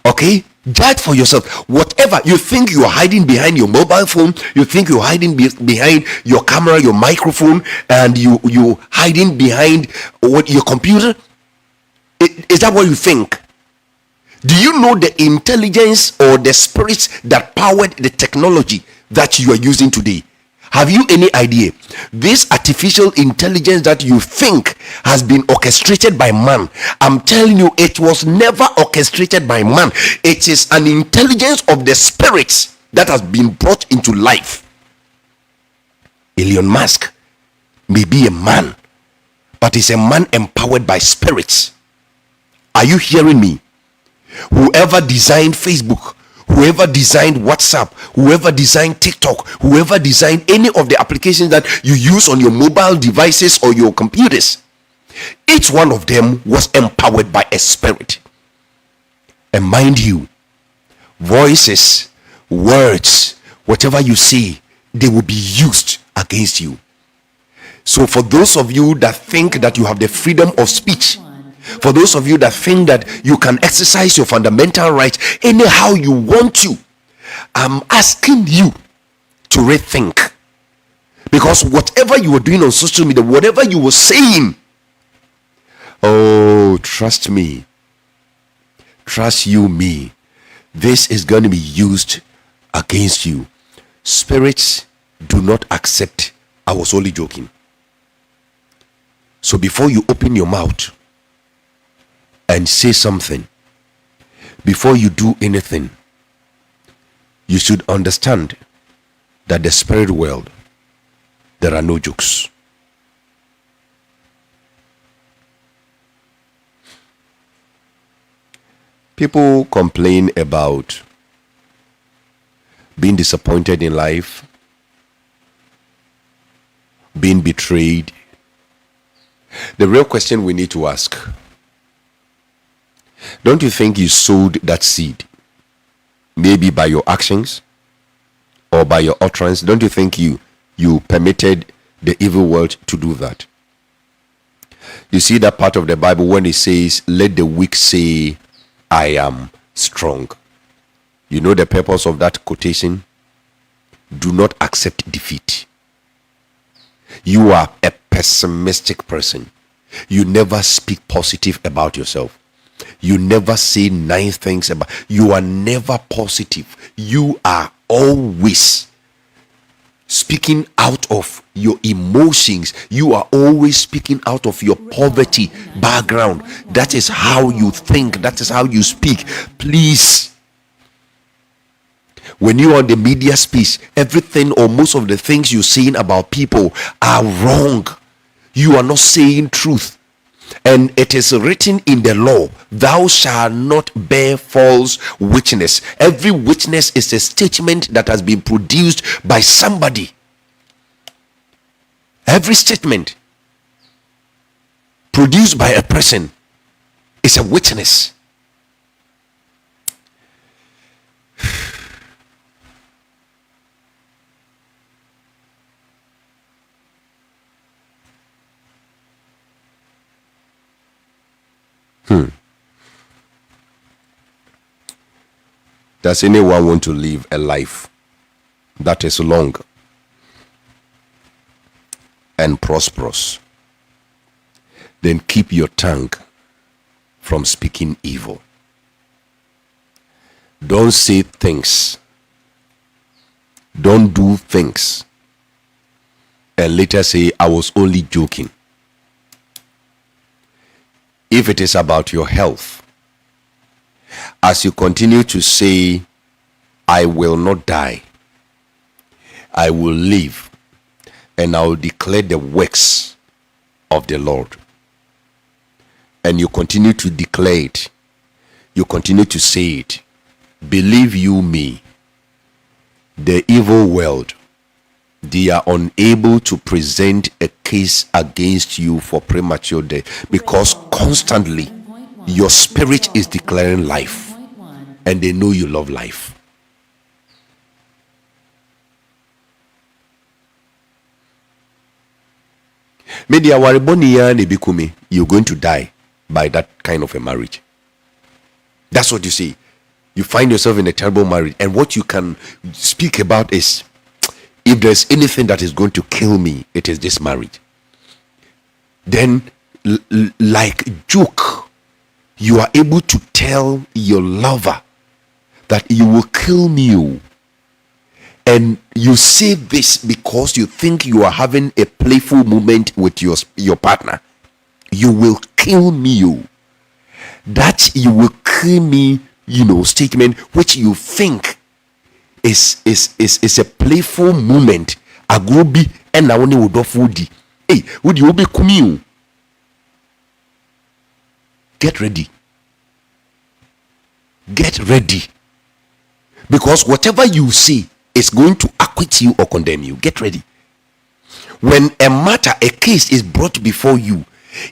Okay? Judge for yourself. Whatever you think you are hiding behind your mobile phone, you think you're hiding behind your camera, your microphone, and you hiding behind your computer. Is that what you think? Do you know the intelligence or the spirits that powered the technology that you are using today? Have you any idea? This artificial intelligence that you think has been orchestrated by man, I'm telling you, it was never orchestrated by man. It is an intelligence of the spirits that has been brought into life. Elon Musk may be a man, but is a man empowered by spirits. Are you hearing me? Whoever designed Facebook, whoever designed WhatsApp, whoever designed TikTok, whoever designed any of the applications that you use on your mobile devices or your computers, each one of them was empowered by a spirit. And mind you, voices, words, whatever you say, they will be used against you. So for those of you that think that you have the freedom of speech, for those of you that think that you can exercise your fundamental rights anyhow you want to, I'm asking you to rethink. Because whatever you were doing on social media, whatever you were saying, oh, trust me, trust you me, this is going to be used against you. Spirits do not accept. I was only joking. So before you open your mouth and say something, before you do anything, you should understand that the spirit world, there are no jokes. People complain about being disappointed in life, being betrayed. The real question we need to ask, don't you think you sowed that seed? Maybe by your actions or by your utterance. Don't you think you permitted the evil world to do that? You see that part of the Bible when it says, let the weak say, I am strong. You know the purpose of that quotation? Do not accept defeat. You are a pessimistic person. You never speak positive about yourself. You never say nice things about. You are never positive. You are always speaking out of your emotions. You are always speaking out of your poverty background. That is how you think. That is how you speak. Please, when you are on the media space, everything or most of the things you're saying about people are wrong. You are not saying truth. And it is written in the law, thou shalt not bear false witness. Every witness is a statement that has been produced by somebody. Every statement produced by a person is a witness. Does anyone want to live a life that is long and prosperous? then keep your tongue from speaking evil. Don't say things, don't do things, and later say, I was only joking. If it is about your health, as you continue to say, I will not die, I will live, and I will declare the works of the Lord, and you continue to declare it, you continue to say it, believe you me, the evil world, they are unable to present a case against you for premature death, because constantly your spirit is declaring life, and they know you love life. Media wariboniya nebikumi, you're going to die by that kind of a marriage. That's what you see. You find yourself in a terrible marriage, and what you can speak about is, if there's anything that is going to kill me, it is this marriage. Then like joke, you are able to tell your lover that you will kill me, and you say this because you think you are having a playful moment with your partner. You will kill me. That you will kill me, statement which you think is a playful moment. Agrobi and na woni wodofudi. Hey, would you be kumi? Get ready. Get ready. Because whatever you say is going to acquit you or condemn you. Get ready. When a case is brought before you,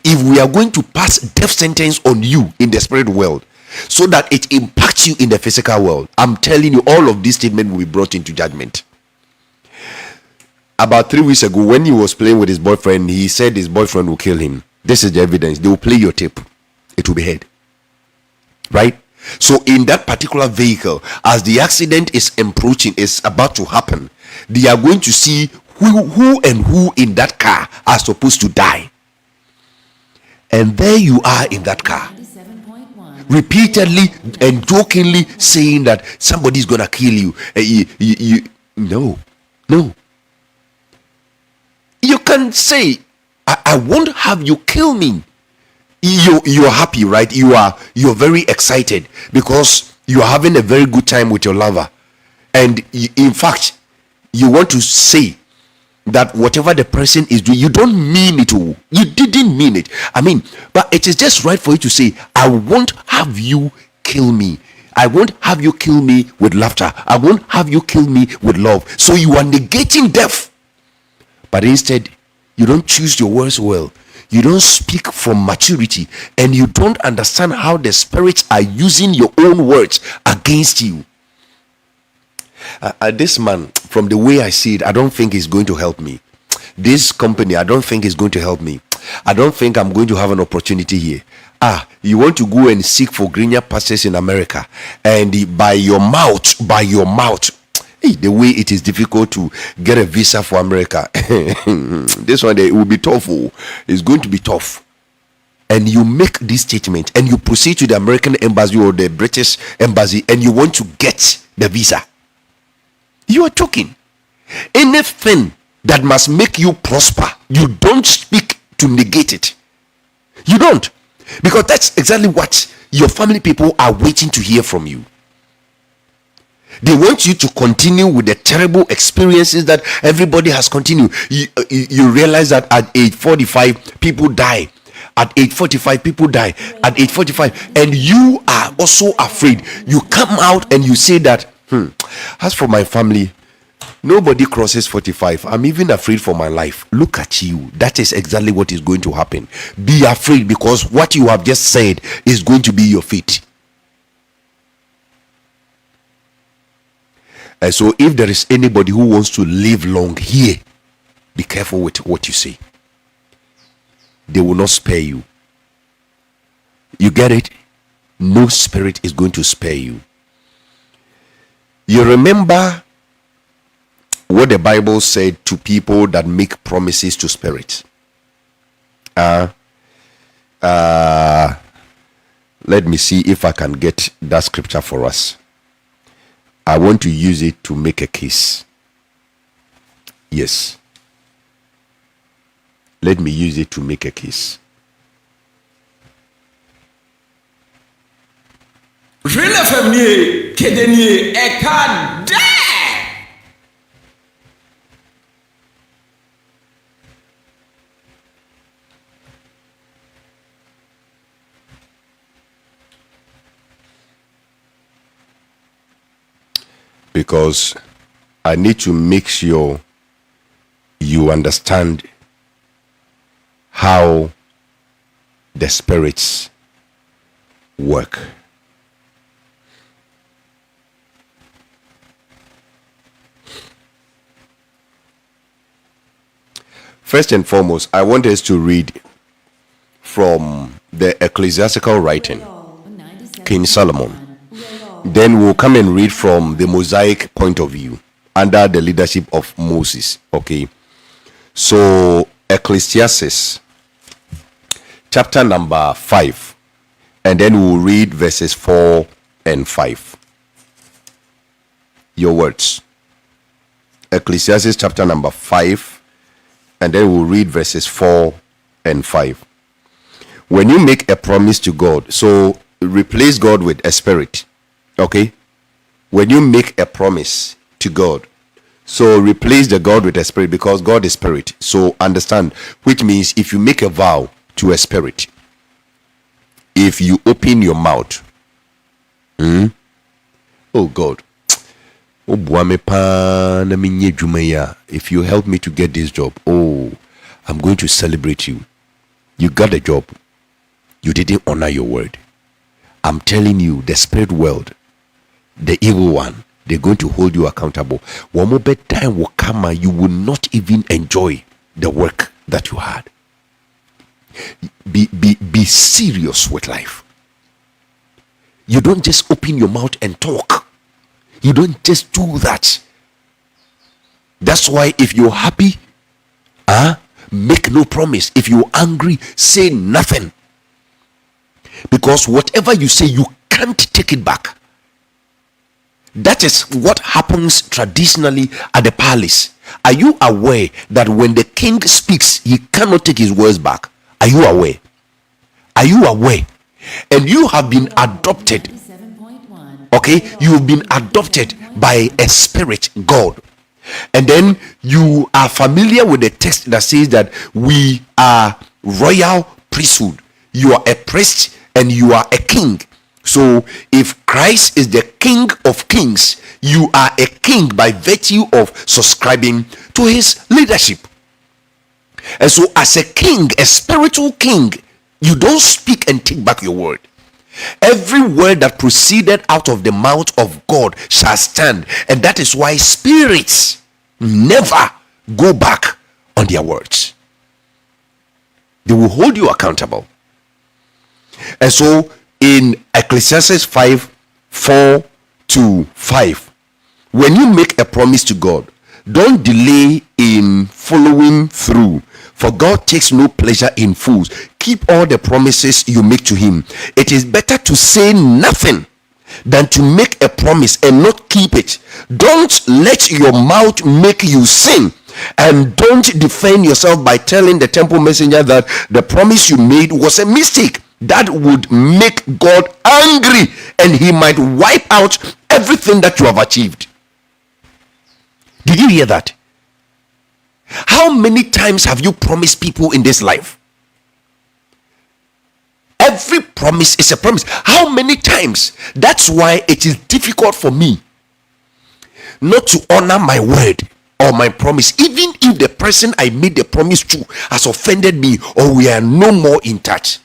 if we are going to pass death sentence on you in the spirit world, so that it impacts you in the physical world, I'm telling you, all of these statements will be brought into judgment. About 3 weeks ago, when he was playing with his boyfriend, he said his boyfriend will kill him. This is the evidence. They will play your tape. It will be heard. Right? So in that particular vehicle, as the accident is approaching, is about to happen, they are going to see who in that car are supposed to die. And there you are in that car, repeatedly and jokingly saying that somebody's gonna kill you. No. You can say, I won't have you kill me. You're happy, right? You're very excited because you're having a very good time with your lover, and in fact you want to say that whatever the person is doing, you don't mean it. You didn't mean it. But it is just right for you to say, I won't have you kill me. I won't have you kill me with laughter. I won't have you kill me with love. So you are negating death. But instead, you don't choose your words well. You don't speak from maturity, and you don't understand how the spirits are using your own words against you. This man, from the way I see it, I don't think he's going to help me. This company, I don't think is going to help me. I don't think I'm going to have an opportunity here. You want to go and seek for greener pastures in America, and by your mouth, the way it is difficult to get a visa for America. This one, it will be tough. It's going to be tough. And you make this statement, and you proceed to the American embassy or the British embassy, and you want to get the visa. You are joking. Anything that must make you prosper, you don't speak to negate it. You don't. Because that's exactly what your family people are waiting to hear from you. They want you to continue with the terrible experiences that everybody has continued. You realize that at age 45, people die. At age 45, people die. At age 45, and you are also afraid. You come out and you say that, as for my family, nobody crosses 45. I'm even afraid for my life. Look at you. That is exactly what is going to happen. Be afraid, because what you have just said is going to be your fate. And so if there is anybody who wants to live long here, be careful with what you say. They will not spare you. You get it? No spirit is going to spare you. You remember what the Bible said to people that make promises to spirits. Let me see if I can get that scripture for us. I want to use it to make a case. Yes. Let me use it to make a case. Real FM ni kedeni eka de. Because I need to make sure you understand how the spirits work. First and foremost, I want us to read from the ecclesiastical writing, King Solomon. Then we'll come and read from the Mosaic point of view under the leadership of Moses. Okay. So Ecclesiastes chapter number 5, and then we'll read verses 4 and 5. Your words. Ecclesiastes chapter number 5, and then we'll read verses 4 and 5. When you make a promise to God, so replace God with a spirit. Okay, when you make a promise to God, so replace the God with a spirit, because God is spirit. So understand, which means if you make a vow to a spirit, if you open your mouth, oh God, if you help me to get this job, oh, I'm going to celebrate you. You got a job, you didn't honor your word. I'm telling you, the spirit world, the evil one, they're going to hold you accountable. One more bad time will come and you will not even enjoy the work that you had. Be serious with life. You don't just open your mouth and talk. You don't just do that. That's why if you're happy, make no promise. If you're angry, say nothing. Because whatever you say, you can't take it back. That is what happens traditionally at the palace. Are you aware that when the king speaks, he cannot take his words back? Are you aware? Are you aware? And you have been adopted. Okay, you've been adopted by a spirit, God. And then you are familiar with the text that says that we are royal priesthood. You are a priest and you are a king. So if Christ is the King of Kings, you are a king by virtue of subscribing to his leadership. And so as a king, a spiritual king, you don't speak and take back your word. Every word that proceeded out of the mouth of God shall stand. And that is why spirits never go back on their words. They will hold you accountable. And so in Ecclesiastes 5:4-5, when you make a promise to God, don't delay in following through, for God takes no pleasure in fools. Keep all the promises you make to him. It is better to say nothing than to make a promise and not keep it. Don't let your mouth make you sin, and don't defend yourself by telling the temple messenger that the promise you made was a mistake. That would make God angry, and he might wipe out everything that you have achieved. Did you hear that? How many times have you promised people in this life? Every promise is a promise. How many times? That's why it is difficult for me not to honor my word or my promise, even if the person I made the promise to has offended me or we are no more in touch.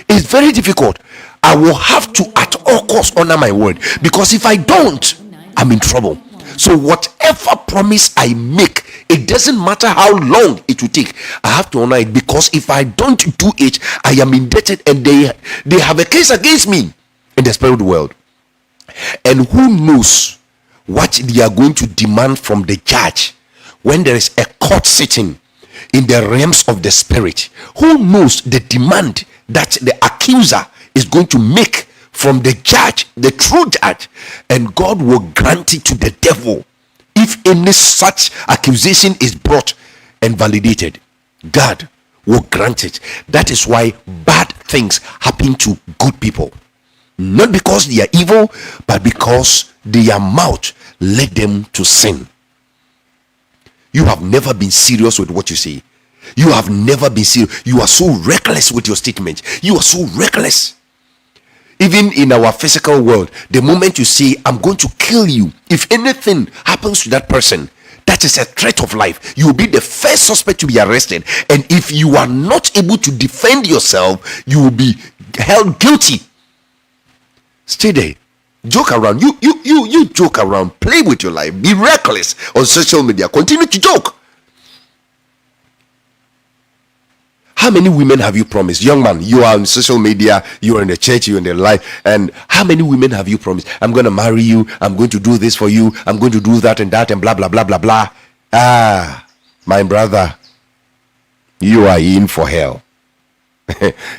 It's very difficult. I will have to at all costs honor my word, because if I don't, I'm in trouble. So whatever promise I make, it doesn't matter how long it will take, I have to honor it, because if I don't do it, I am indebted, and they have a case against me in the spirit world. And who knows what they are going to demand from the judge when there is a court sitting in the realms of the spirit? Who knows the demand that the accuser is going to make from the judge, the true judge, and God will grant it to the devil. If any such accusation is brought and validated, God will grant it. That is why bad things happen to good people, not because they are evil, but because their mouth led them to sin. You have never been serious with what you say. You have never been serious. You are so reckless with your statement. You are so reckless. Even in our physical world, the moment you say, I'm going to kill you, if anything happens to that person, that is a threat of life. You will be the first suspect to be arrested. And if you are not able to defend yourself, you will be held guilty. Stay there. Joke around. You joke around. Play with your life. Be reckless on social media. Continue to joke. How many women have you promised? Young man, you are on social media, you are in the church, you're in the life, and how many women have you promised? I'm going to marry you, I'm going to do this for you, I'm going to do that and that and blah blah blah blah blah. My brother, you are in for hell.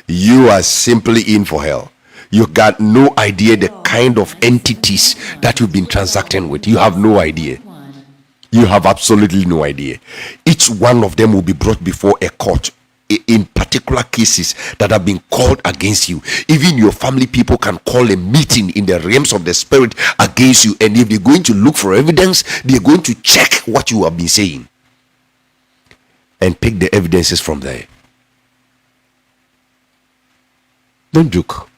You are simply in for hell. You got no idea the kind of entities that you've been transacting with. You have no idea. You have absolutely no idea. Each one of them will be brought before a court in particular cases that have been called against you. Even your family people can call a meeting in the realms of the spirit against you, and if they're going to look for evidence, they're going to check what you have been saying and pick the evidences from there. Don't joke.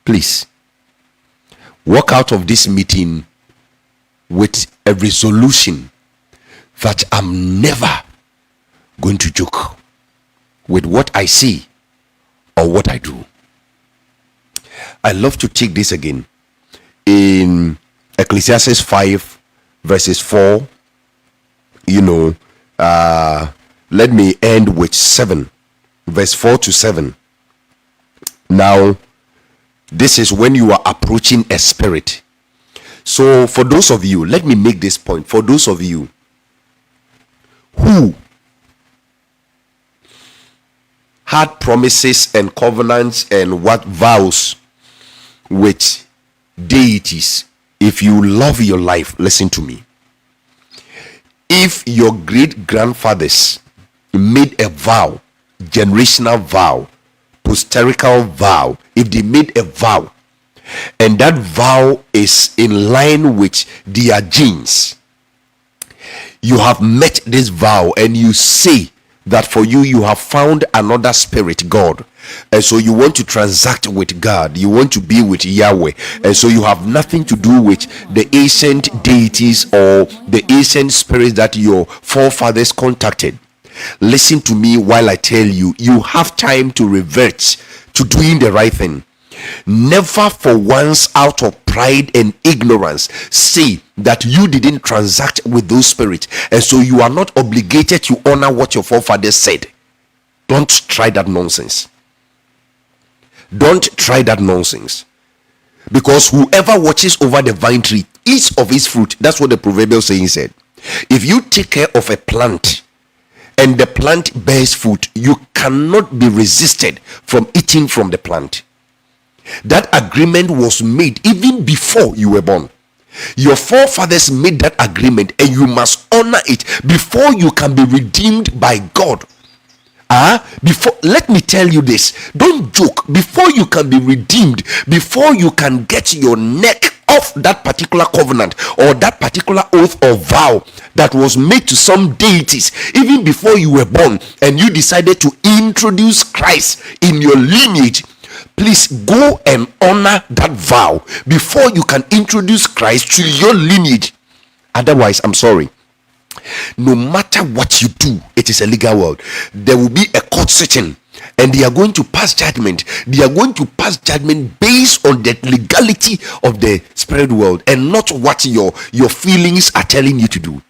Please walk out of this meeting with a resolution that I'm never going to joke with what I see or what I do. I love to take this again in Ecclesiastes 5 verses 4. Let me end with 7, verse 4 to 7. Now, this is when you are approaching a spirit. So for those of you, let me make this point. For those of you who had promises and covenants and what vows with deities, if you love your life, listen to me. If your great grandfathers made a vow, generational vow, posterical vow, if they made a vow and that vow is in line with their genes, you have met this vow and you say that for you have found another spirit, God, and so you want to transact with God, you want to be with Yahweh, and so you have nothing to do with the ancient deities or the ancient spirits that your forefathers contacted. Listen to me while I tell you, you have time to revert to doing the right thing. Never for once out of pride and ignorance say that you didn't transact with those spirits, and so you are not obligated to honor what your forefathers said. Don't try that nonsense. Don't try that nonsense. Because whoever watches over the vine tree eats of its fruit. That's what the proverbial saying said. If you take care of a plant and the plant bears fruit, you cannot be resisted from eating from the plant. That agreement was made even before you were born. Your forefathers made that agreement and you must honor it before you can be redeemed by God. Let me tell you this, don't joke. Before you can be redeemed, before you can get your neck off that particular covenant or that particular oath or vow that was made to some deities, even before you were born and you decided to introduce Christ in your lineage, please go and honor that vow before you can introduce Christ to your lineage. Otherwise, I'm sorry, no matter what you do, it is a legal world. There will be a court sitting and they are going to pass judgment. They are going to pass judgment based on the legality of the spirit world and not what your feelings are telling you to do.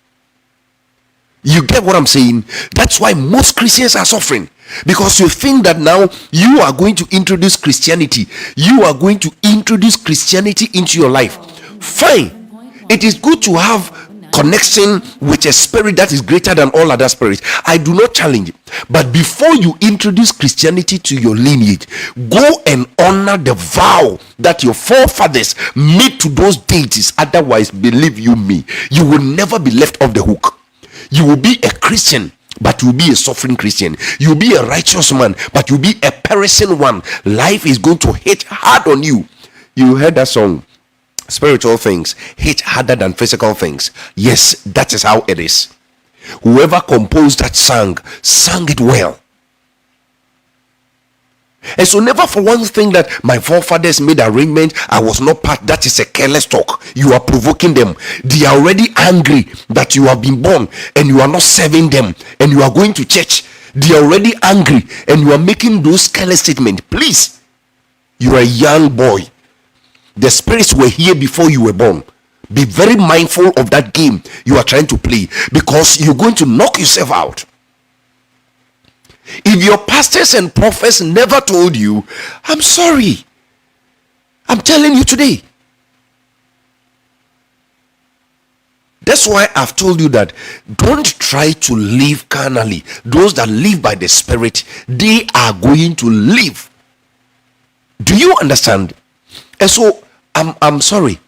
You get what I'm saying? That's why most Christians are suffering, because you think that now you are going to introduce Christianity. You are going to introduce Christianity into your life. Fine. It is good to have connection with a spirit that is greater than all other spirits, I do not challenge it. But before you introduce Christianity to your lineage, go and honor the vow that your forefathers made to those deities. Otherwise, believe you me, you will never be left off the hook. You will be a Christian, but you'll be a suffering Christian. You'll be a righteous man, but you'll be a perishing one. Life is going to hit hard on you. You heard that song, spiritual things hit harder than physical things. Yes, that is how it is. Whoever composed that sang it well. And so never for one thing that my forefathers made arrangement, I was not part. That is a careless talk. You are provoking them. They are already angry that you have been born and you are not serving them and you are going to church. They are already angry and you are making those careless statements. Please, you are a young boy. The spirits were here before you were born. Be very mindful of that game you are trying to play, because you're going to knock yourself out. If your pastors and prophets never told you, I'm sorry. I'm telling you today. That's why I've told you that don't try to live carnally. Those that live by the Spirit, they are going to live. Do you understand? And so I'm sorry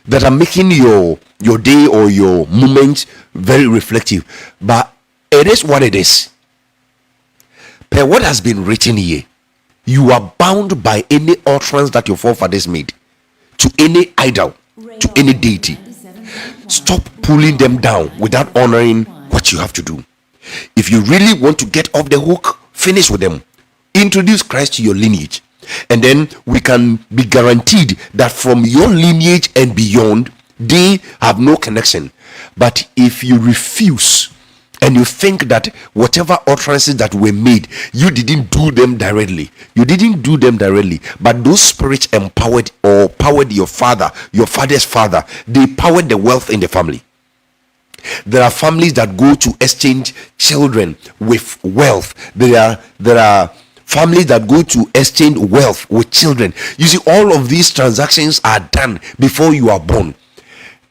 that I'm making your day or your moment very reflective, but it is what it is. Per what has been written here, you are bound by any utterance that your forefathers made to any idol, to any deity. Stop pulling them down without honoring what you have to do. If you really want to get off the hook, finish with them. Introduce Christ to your lineage, and then we can be guaranteed that from your lineage and beyond, they have no connection. But if you refuse and you think that whatever utterances that were made, you didn't do them directly, but those spirits empowered or powered your father, your father's father, they powered the wealth in the family. There are families that go to exchange children with wealth. There are families that go to exchange wealth with children. You see, all of these transactions are done before you are born.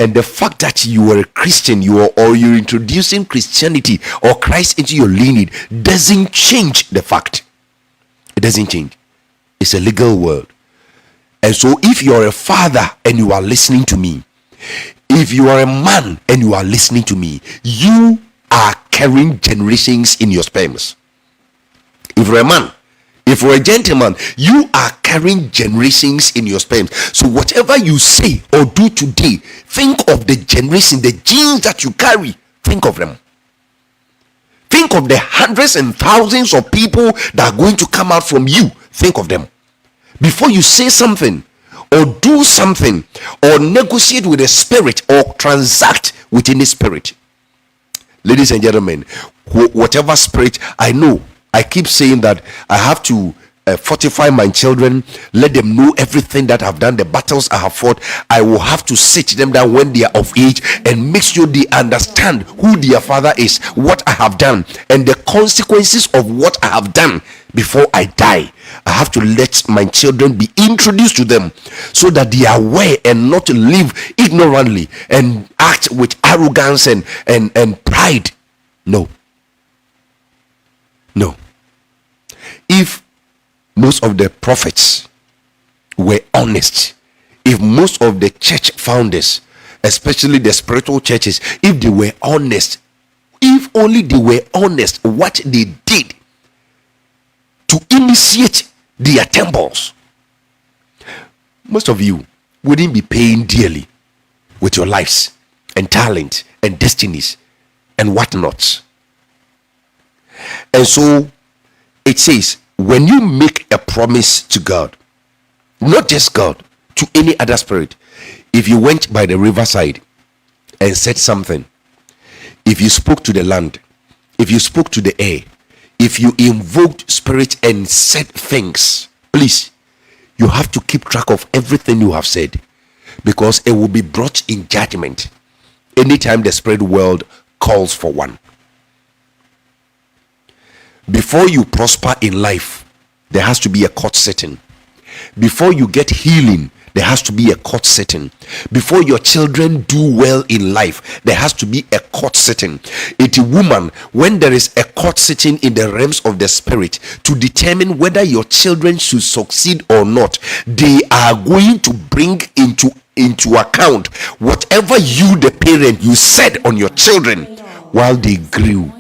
And the fact that you are a Christian, you're introducing Christianity or Christ into your lineage doesn't change the fact. It doesn't change. It's a legal world. And so if you're a father and you are listening to me, if you are a man and you are listening to me, you are carrying generations in your sperms. If you're a man, if you're a gentleman, you are carrying generations in your sperms. So whatever you say or do today, think of the generation, the genes that you carry. Think of them. Think of the hundreds and thousands of people that are going to come out from you. Think of them. Before you say something or do something or negotiate with a spirit or transact with any spirit. Ladies and gentlemen, whatever spirit, I know, I keep saying that I have to fortify my children, let them know everything that I've done, the battles I have fought. I will have to sit them down when they are of age and make sure they understand who their father is, what I have done, and the consequences of what I have done before I die. I have to let my children be introduced to them so that they are aware and not live ignorantly and act with arrogance and pride. No. If most of the prophets were honest, if most of the church founders, especially the spiritual churches, if they were honest, if only they were honest what they did to initiate their temples, most of you wouldn't be paying dearly with your lives and talent and destinies and whatnot. And so it says, when you make a promise to God, not just God, to any other spirit, if you went by the riverside and said something, if you spoke to the land, if you spoke to the air, if you invoked spirit and said things, please, you have to keep track of everything you have said, because it will be brought in judgment anytime the spirit world calls for one. Before you prosper in life, there has to be a court sitting. Before you get healing, there has to be a court sitting. Before your children do well in life, there has to be a court sitting. It's a woman, when there is a court sitting in the realms of the spirit to determine whether your children should succeed or not, they are going to bring into account whatever you, the parent, you said on your children while they grew.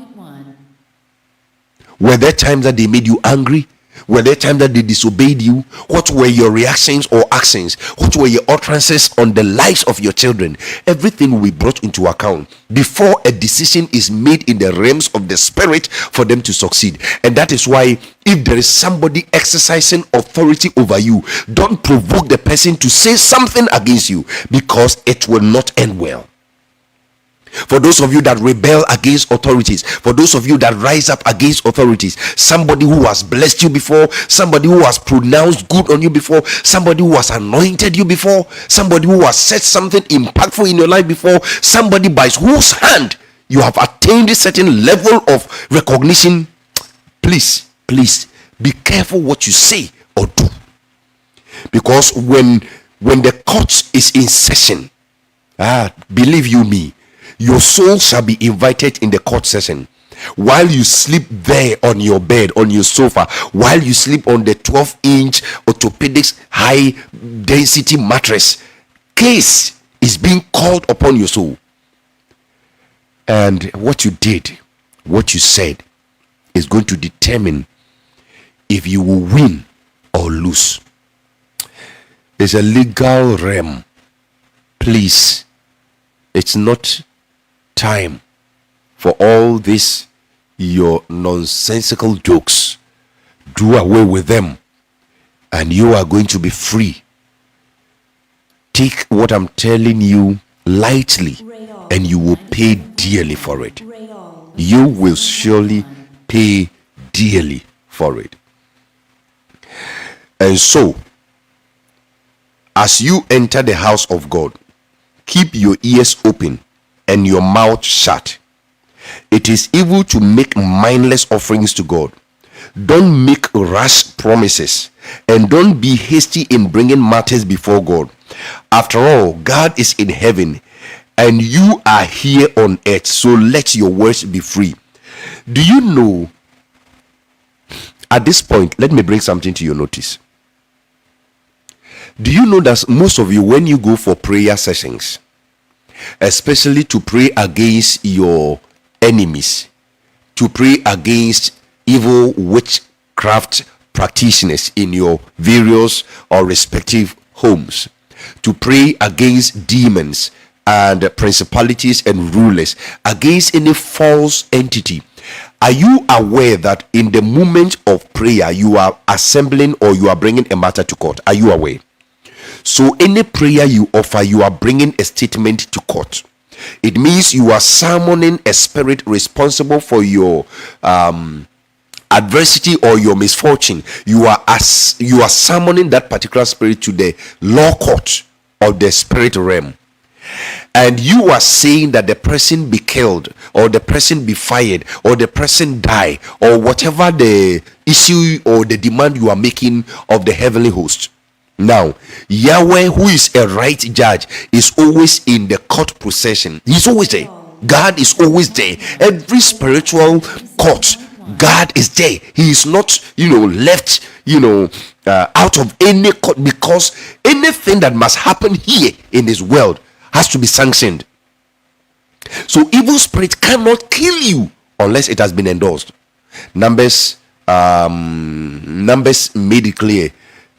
Were there times that they made you angry? Were there times that they disobeyed you? What were your reactions or actions? What were your utterances on the lives of your children? Everything will be brought into account before a decision is made in the realms of the spirit for them to succeed. And that is why, if there is somebody exercising authority over you, don't provoke the person to say something against you, because it will not end well. For those of you that rebel against authorities, for those of you that rise up against authorities, somebody who has blessed you before, somebody who has pronounced good on you before, somebody who has anointed you before, somebody who has said something impactful in your life before, somebody by whose hand you have attained a certain level of recognition, please be careful what you say or do. Because when the court is in session, believe you me, your soul shall be invited in the court session. While you sleep there on your bed, on your sofa, while you sleep on the 12-inch orthopedics high density mattress, case is being called upon your soul. And what you did, what you said, is going to determine if you will win or lose. It's a legal realm. Please, it's not time for all this your nonsensical jokes. Do away with them and you are going to be free. Take what I'm telling you lightly and you will pay dearly for it. You will surely pay dearly for it. And so, as you enter the house of God, keep your ears open and your mouth shut. It is evil to make mindless offerings to God. Don't make rash promises, and don't be hasty in bringing matters before God. After all, God is in heaven and you are here on earth, so let your words be free. Do you know, at this point, let me bring something to your notice. Do you know that most of you, when you go for prayer sessions, especially to pray against your enemies, to pray against evil witchcraft practitioners in your various or respective homes, to pray against demons and principalities and rulers, against any false entity, are you aware that in the moment of prayer you are assembling or you are bringing a matter to court? Are you aware? So any prayer you offer, you are bringing a statement to court. It means you are summoning a spirit responsible for your adversity or your misfortune. You are summoning that particular spirit to the law court of the spirit realm. And you are saying that the person be killed, or the person be fired, or the person die, or whatever the issue or the demand you are making of the heavenly host. Now, Yahweh, who is a right judge, is always in the court procession. He's always there. God is always there. Every spiritual court, God is there. He is not, left, out of any court, because anything that must happen here in this world has to be sanctioned. So evil spirit cannot kill you unless it has been endorsed. Numbers made it clear.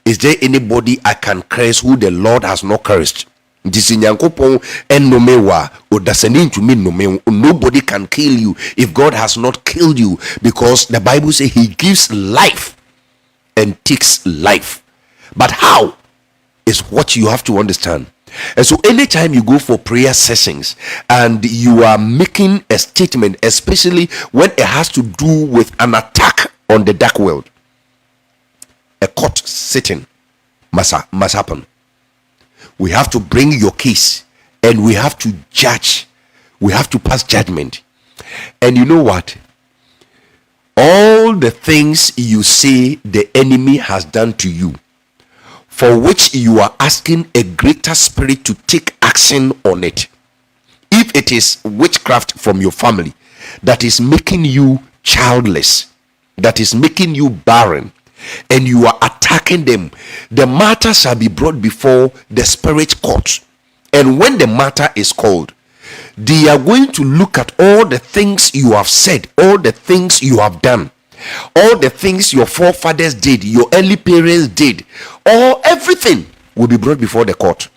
Is there anybody I can curse who the Lord has not cursed? Nobody can kill you if God has not killed you, because the Bible says he gives life and takes life. But how is what you have to understand. And so anytime you go for prayer sessions and you are making a statement, especially when it has to do with an attack on the dark world, a court sitting must happen. We have to bring your case and we have to judge. We have to pass judgment. And you know what? All the things you say the enemy has done to you, for which you are asking a greater spirit to take action on it. If it is witchcraft from your family that is making you childless, that is making you barren, and you are attacking them, the matter shall be brought before the spirit court. And when the matter is called, they are going to look at all the things you have said, all the things you have done, all the things your forefathers did, your early parents did, or everything will be brought before the court.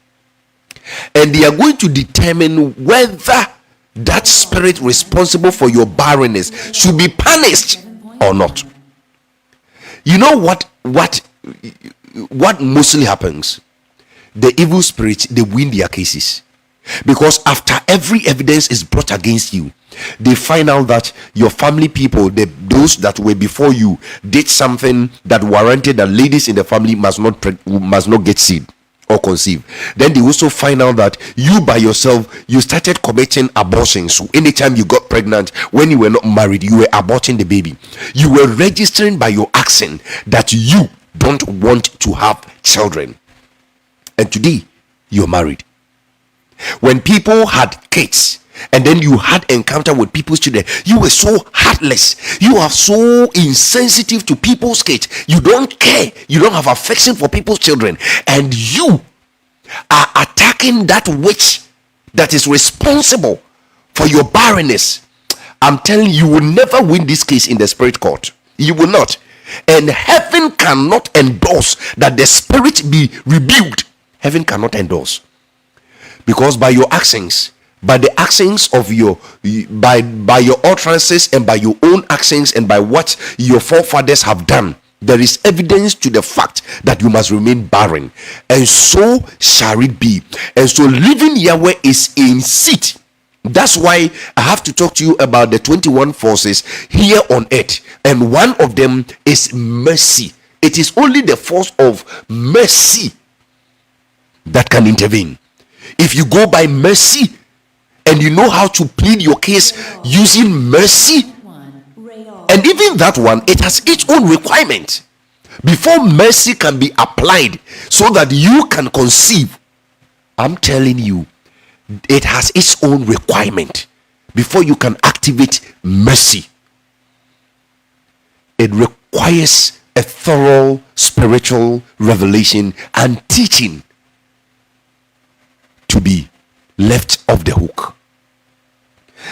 And they are going to determine whether that spirit responsible for your barrenness should be punished or not. You know what mostly happens? The evil spirits, they win their cases, because after every evidence is brought against you, they find out that your family people, those that were before you, did something that warranted that ladies in the family must not get seed or conceive. Then they also find out that you by yourself, you started committing abortions. So anytime you got pregnant, when you were not married, you were aborting the baby. You were registering by your accent that you don't want to have children. And today you're married. When people had kids and then you had encounter with people's children, you were so heartless, you are so insensitive to people's kids, you don't care, you don't have affection for people's children, and you are attacking that witch that is responsible for your barrenness. I'm telling you, you will never win this case in the spirit court. You will not. And heaven cannot endorse that the spirit be rebuked. Heaven cannot endorse, because by your actions, by the actions of your by your utterances, and by your own actions, and by what your forefathers have done, there is evidence to the fact that you must remain barren, and so shall it be. And so living Yahweh is in seat. That's why I have to talk to you about the 21 forces here on earth, and one of them is mercy. It is only the force of mercy that can intervene. If you go by mercy and you know how to plead your case using mercy, and even that one, it has its own requirement before mercy can be applied so that you can conceive. I'm telling you, it has its own requirement before you can activate mercy. It requires a thorough spiritual revelation and teaching to be left off the hook.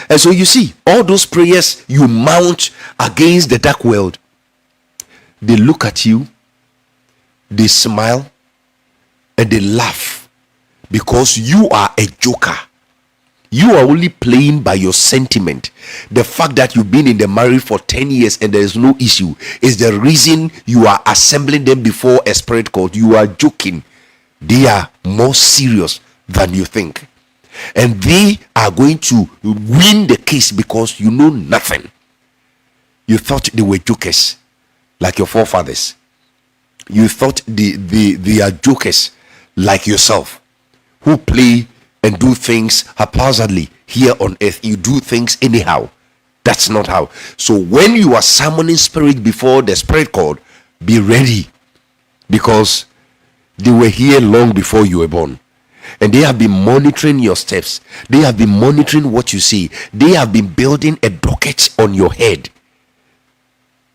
And so you see, all those prayers you mount against the dark world, they look at you, they smile, and they laugh, because you are a joker. You are only playing by your sentiment. The fact that you've been in the marriage for 10 years and there is no issue is the reason you are assembling them before a spirit court. You are joking. They are more serious than you think, and they are going to win the case because you know nothing. You thought they were jokers like your forefathers. You thought they are jokers like yourself, who play and do things haphazardly here on earth. You do things anyhow. That's not how. So when you are summoning spirit before the spirit court, be ready, because they were here long before you were born. And they have been monitoring your steps. They have been monitoring what you see. They have been building a docket on your head.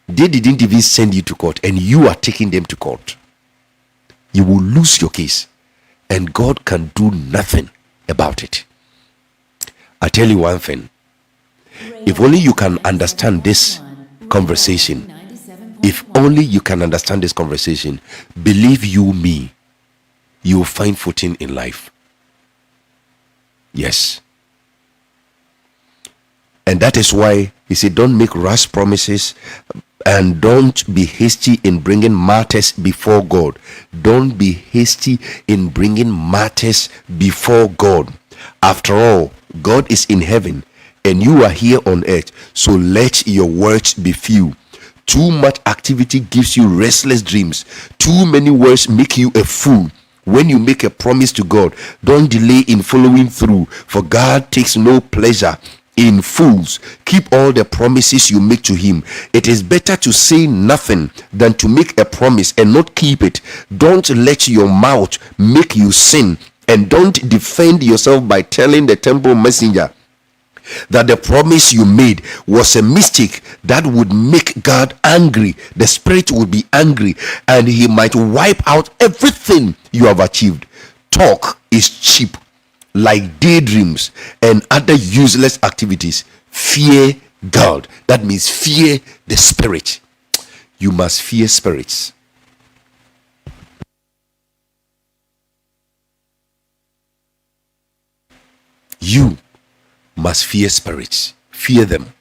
They didn't even send you to court, and you are taking them to court. You will lose your case, and God can do nothing about it. I tell you one thing. If only you can understand this conversation, if only you can understand this conversation, believe you me, you will find footing in life. Yes. And that is why he said, don't make rash promises, and don't be hasty in bringing matters before God. Don't be hasty in bringing matters before God. After all, God is in heaven and you are here on earth, so let your words be few. Too much activity gives you restless dreams. Too many words make you a fool. When you make a promise to God, don't delay in following through, for God takes no pleasure in fools. Keep all the promises you make to him. It is better to say nothing than to make a promise and not keep it. Don't let your mouth make you sin, and don't defend yourself by telling the temple messenger that the promise you made was a mistake that would make God angry. The Spirit would be angry and he might wipe out everything you have achieved. Talk is cheap, like daydreams and other useless activities. Fear God. That means fear the Spirit. You must fear spirits. You must fear spirits. Fear them.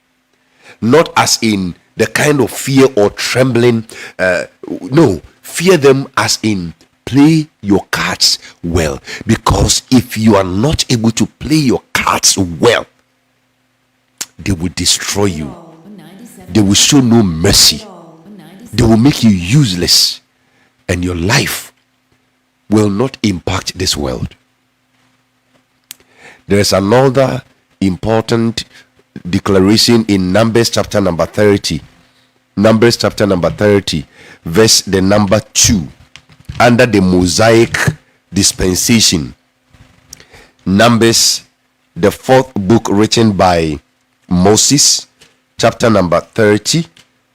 Not as in the kind of fear or trembling. No, fear them as in play your cards well. Because if you are not able to play your cards well, they will destroy you. They will show no mercy. They will make you useless. And your life will not impact this world. There is another important declaration in Numbers chapter number 30. Numbers chapter number 30, verse the number 2. Under the Mosaic dispensation. Numbers, the fourth book written by Moses, chapter number 30,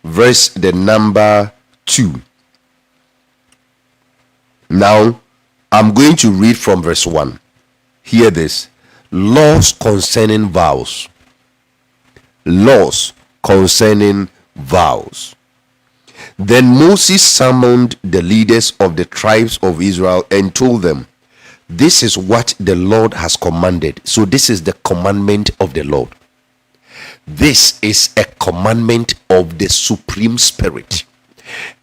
verse the number 2. Now, I'm going to read from verse 1. Hear this. Laws concerning vows. Laws concerning vows. Then Moses summoned the leaders of the tribes of Israel and told them, this is what the Lord has commanded. So this is the commandment of the Lord. This is a commandment of the Supreme Spirit.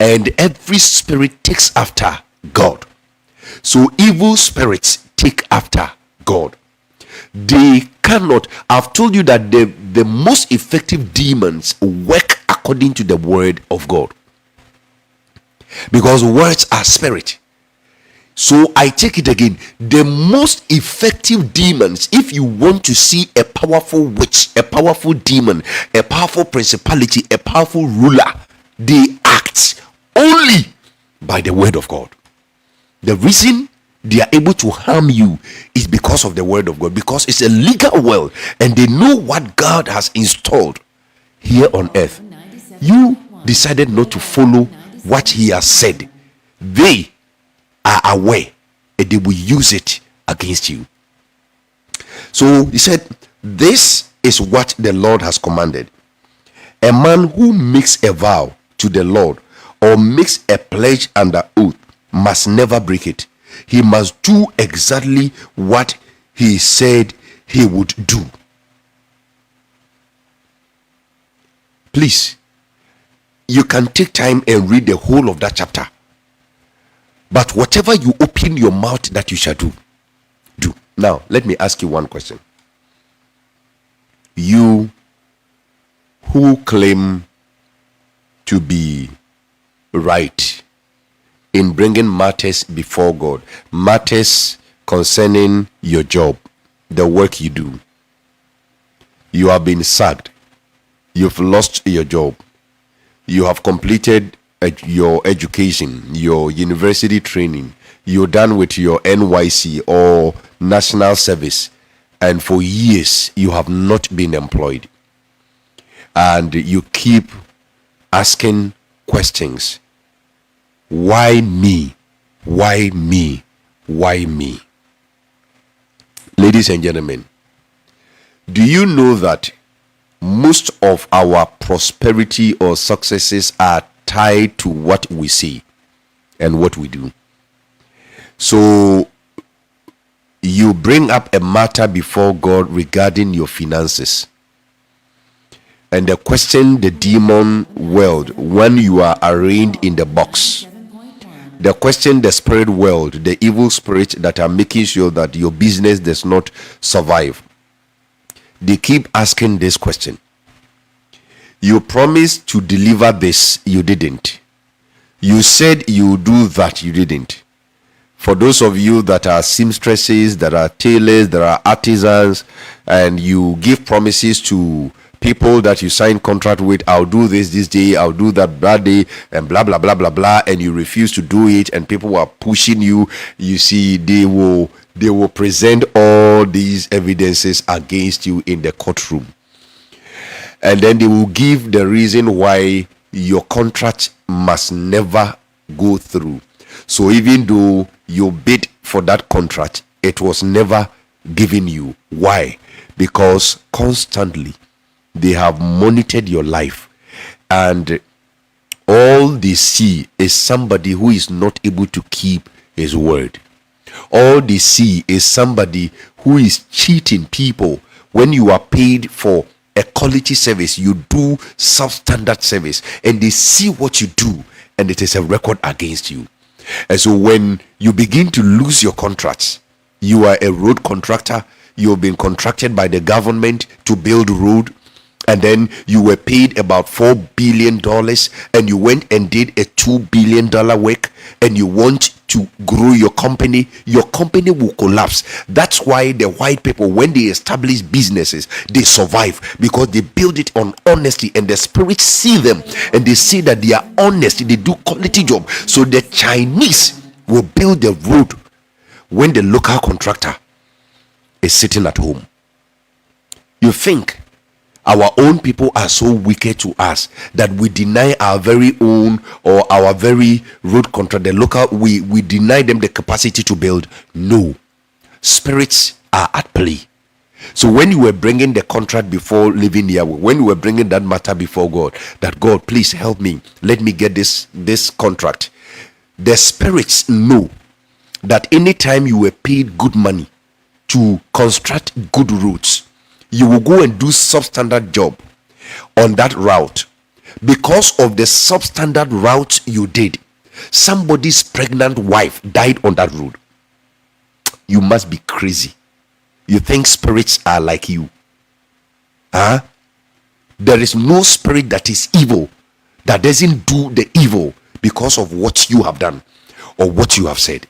And every spirit takes after God. So evil spirits take after God. They cannot. I've told you that the most effective demons work according to the word of God, because words are spirit. So I take it again. The most effective demons, if you want to see a powerful witch, a powerful demon, a powerful principality, a powerful ruler, they act only by the word of God. The reason they are able to harm you is because of the word of God, because it's a legal world and they know what God has installed here on earth. You decided not to follow what he has said. They are aware and they will use it against you. So he said, this is what the Lord has commanded. A man who makes a vow to the Lord or makes a pledge under oath must never break it. He must do exactly what he said he would do. Please, you can take time and read the whole of that chapter. But whatever you open your mouth that you shall do, do. Now, let me ask you one question. You who claim to be right in bringing matters before God, matters concerning your job, the work you do. You have been sacked. You've lost your job. You have completed your education, your university training. You're done with your NYC or national service. And for years, you have not been employed. And you keep asking questions. Why me? Why me? Why me? Ladies and gentlemen, do you know that most of our prosperity or successes are tied to what we see and what we do? So you bring up a matter before God regarding your finances, and the question the demon world when you are arraigned in the box, the question the spirit world, the evil spirits that are making sure that your business does not survive, they keep asking this question. You promised to deliver this, you didn't. You said you do that, you didn't. For those of you that are seamstresses, that are tailors, that are artisans, and you give promises to people that you sign contract with, I'll do this day, I'll do that day, and blah blah blah blah blah, and you refuse to do it, and people are pushing you. You see, they will present all these evidences against you in the courtroom, and then they will give the reason why your contract must never go through. So even though you bid for that contract, it was never given you. Why? Because constantly they have monitored your life, and all they see is somebody who is not able to keep his word. All they see is somebody who is cheating people. When you are paid for a quality service, you do substandard service, and they see what you do, and it is a record against you. And so when you begin to lose your contracts, you are a road contractor, you've been contracted by the government to build road, and then you were paid about $4 billion, and you went and did a $2 billion work, and you want to grow your company will collapse. That's why the white people, when they establish businesses, they survive, because they build it on honesty, and the spirits see them and they see that they are honest, they do quality job. So the Chinese will build the road when the local contractor is sitting at home. You think our own people are so wicked to us that we deny our very own, or our very road contract, the local, we deny them the capacity to build? No. Spirits are at play. So when you were bringing the contract before leaving here, when you were bringing that matter before God, that God, please help me, let me get this contract, the spirits know that anytime you were paid good money to construct good roads, you will go and do substandard job on that route. Because of the substandard route you did, somebody's pregnant wife died on that road. You must be crazy. You think spirits are like you? There is no spirit that is evil that doesn't do the evil because of what you have done or what you have said.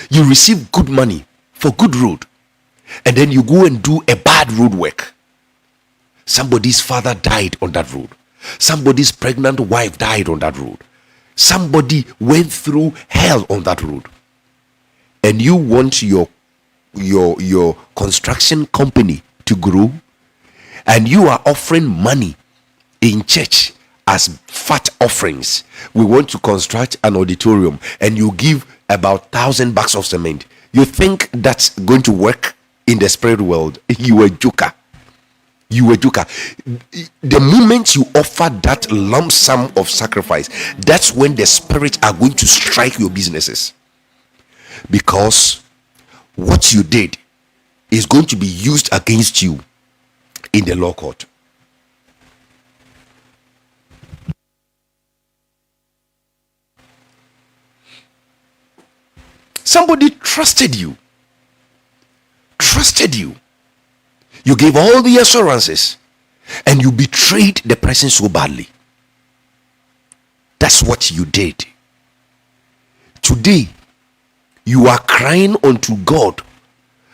You receive good money for good road, and then you go and do a bad road work. Somebody's father died on that road. Somebody's pregnant wife died on that road. Somebody went through hell on that road. And you want your construction company to grow, and you are offering money in church as fat offerings. We want to construct an auditorium, and you give about $1,000 of cement. You think that's going to work in the spirit world? You a joker. You a joker. The moment you offer that lump sum of sacrifice, that's when the spirits are going to strike your businesses, because what you did is going to be used against you in the law court. Somebody trusted you. You gave all the assurances, and you betrayed the person so badly. That's what you did. Today, you are crying unto God,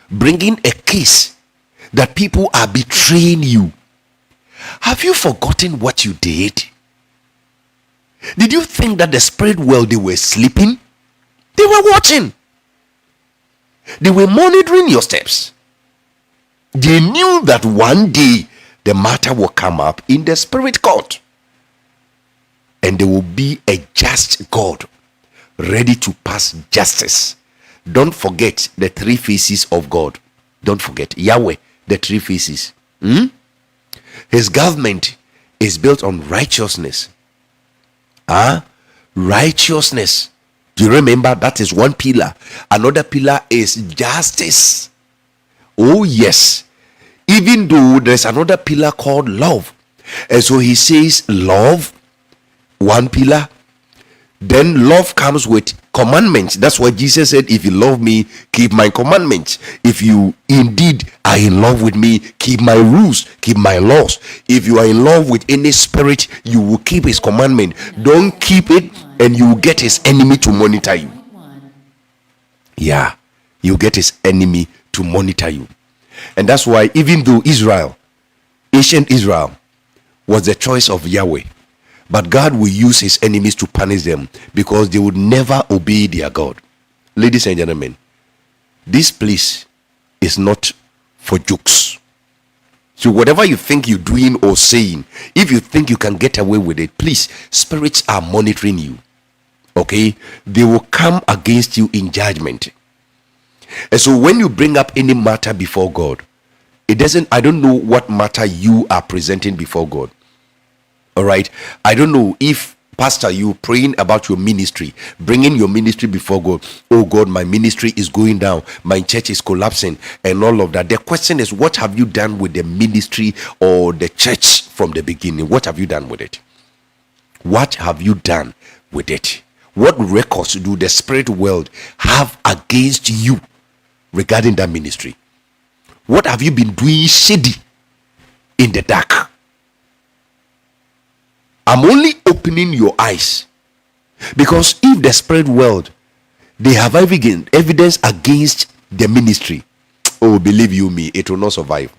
bringing a case that people are betraying you. Have you forgotten what you did? Did you think that the spirit world, they were sleeping? They were watching. They were monitoring your steps. They knew that one day the matter will come up in the spirit court, and there will be a just God ready to pass justice. Don't forget the three faces of God. Don't forget Yahweh, the three faces. His government is built on righteousness. Righteousness. Do you remember? That is one pillar. Another pillar is justice. Oh yes. Even though there's another pillar called love, and so he says love, one pillar. Then love comes with commandments. That's why Jesus said, if you love me, keep my commandments. If you indeed are in love with me, keep my rules, keep my laws. If you are in love with any spirit, you will keep his commandment. Don't keep it, and you will get his enemy to monitor you. Yeah, you get his enemy to monitor you. And that's why, even though Israel, ancient Israel, was the choice of Yahweh, but God will use his enemies to punish them because they would never obey their God. Ladies and gentlemen, this place is not for jokes. So whatever you think you're doing or saying, if you think you can get away with it, please, spirits are monitoring you. Okay? They will come against you in judgment. And so when you bring up any matter before God, I don't know what matter you are presenting before God. All right? I don't know if, Pastor, you praying about your ministry, bringing your ministry before God. Oh God, my ministry is going down, my church is collapsing, and all of that. The question is, what have you done with the ministry or the church from the beginning? What have you done with it? What have you done with it? What records do the spirit world have against you regarding that ministry? What have you been doing shady in the dark? I'm only opening your eyes, because if the spirit world, they have evidence against the ministry, oh, believe you me, it will not survive.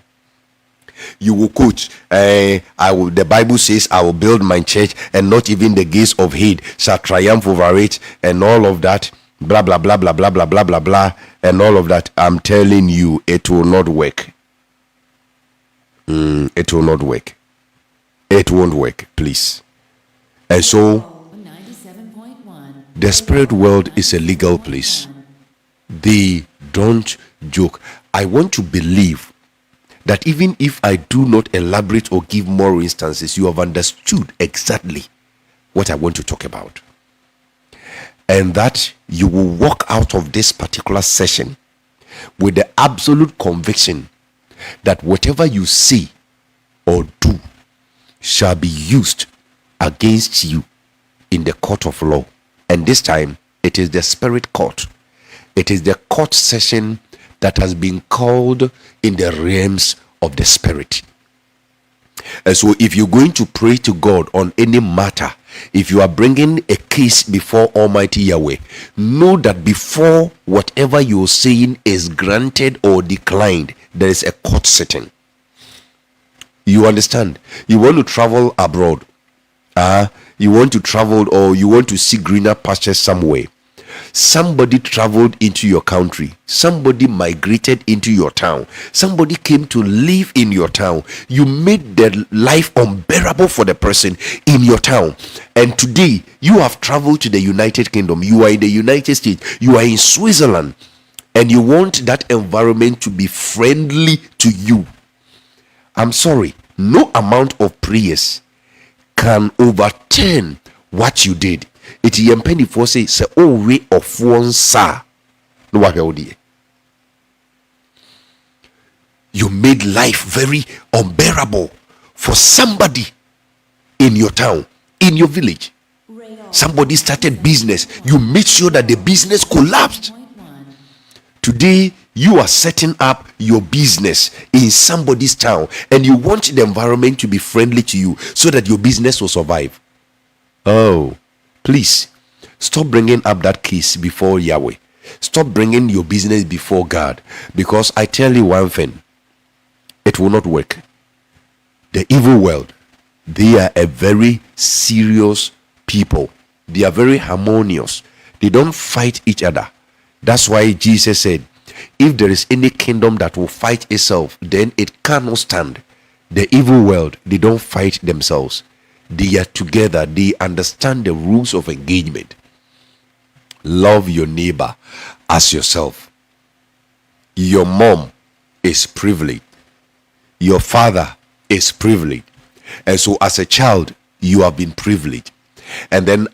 You will quote, the Bible says, I will build my church, and not even the gates of hate shall triumph over it, and all of that, blah blah blah blah blah blah blah blah blah, and all of that. I'm telling you, it will not work. It will not work. It won't work, please. And so the spirit world is a legal place. They don't joke. I want to believe that even if I do not elaborate or give more instances, you have understood exactly what I want to talk about, and that you will walk out of this particular session with the absolute conviction that whatever you say or do shall be used against you in the court of law. And this time it is the spirit court. It is the court session that has been called in the realms of the spirit. And so if you're going to pray to God on any matter, if you are bringing a case before Almighty Yahweh, know that before whatever you're saying is granted or declined, there is a court sitting. You understand? You want to travel abroad, you want to travel, or you want to see greener pastures somewhere. Somebody traveled into your country, somebody migrated into your town, somebody came to live in your town. You made their life unbearable for the person in your town, and today you have traveled to the United Kingdom, you are in the United States, you are in Switzerland, and you want that environment to be friendly to you. I'm sorry, no amount of prayers can overturn what you did. It yempeni for say oh way of one sa no wa hwɛ. You made life very unbearable for somebody in your town, in your village. Somebody started business, you made sure that the business collapsed. Today you are setting up your business in somebody's town, and you want the environment to be friendly to you so that your business will survive. Oh, please stop bringing up that case before Yahweh. Stop bringing your business before God, because I tell you one thing, it will not work. The evil world, they are a very serious people. They are very harmonious. They don't fight each other. That's why Jesus said, if there is any kingdom that will fight itself, then it cannot stand. The evil world, they don't fight themselves. They are together. They understand the rules of engagement. Love your neighbor as yourself. Your mom is privileged. Your father is privileged. And so as a child, you have been privileged. And then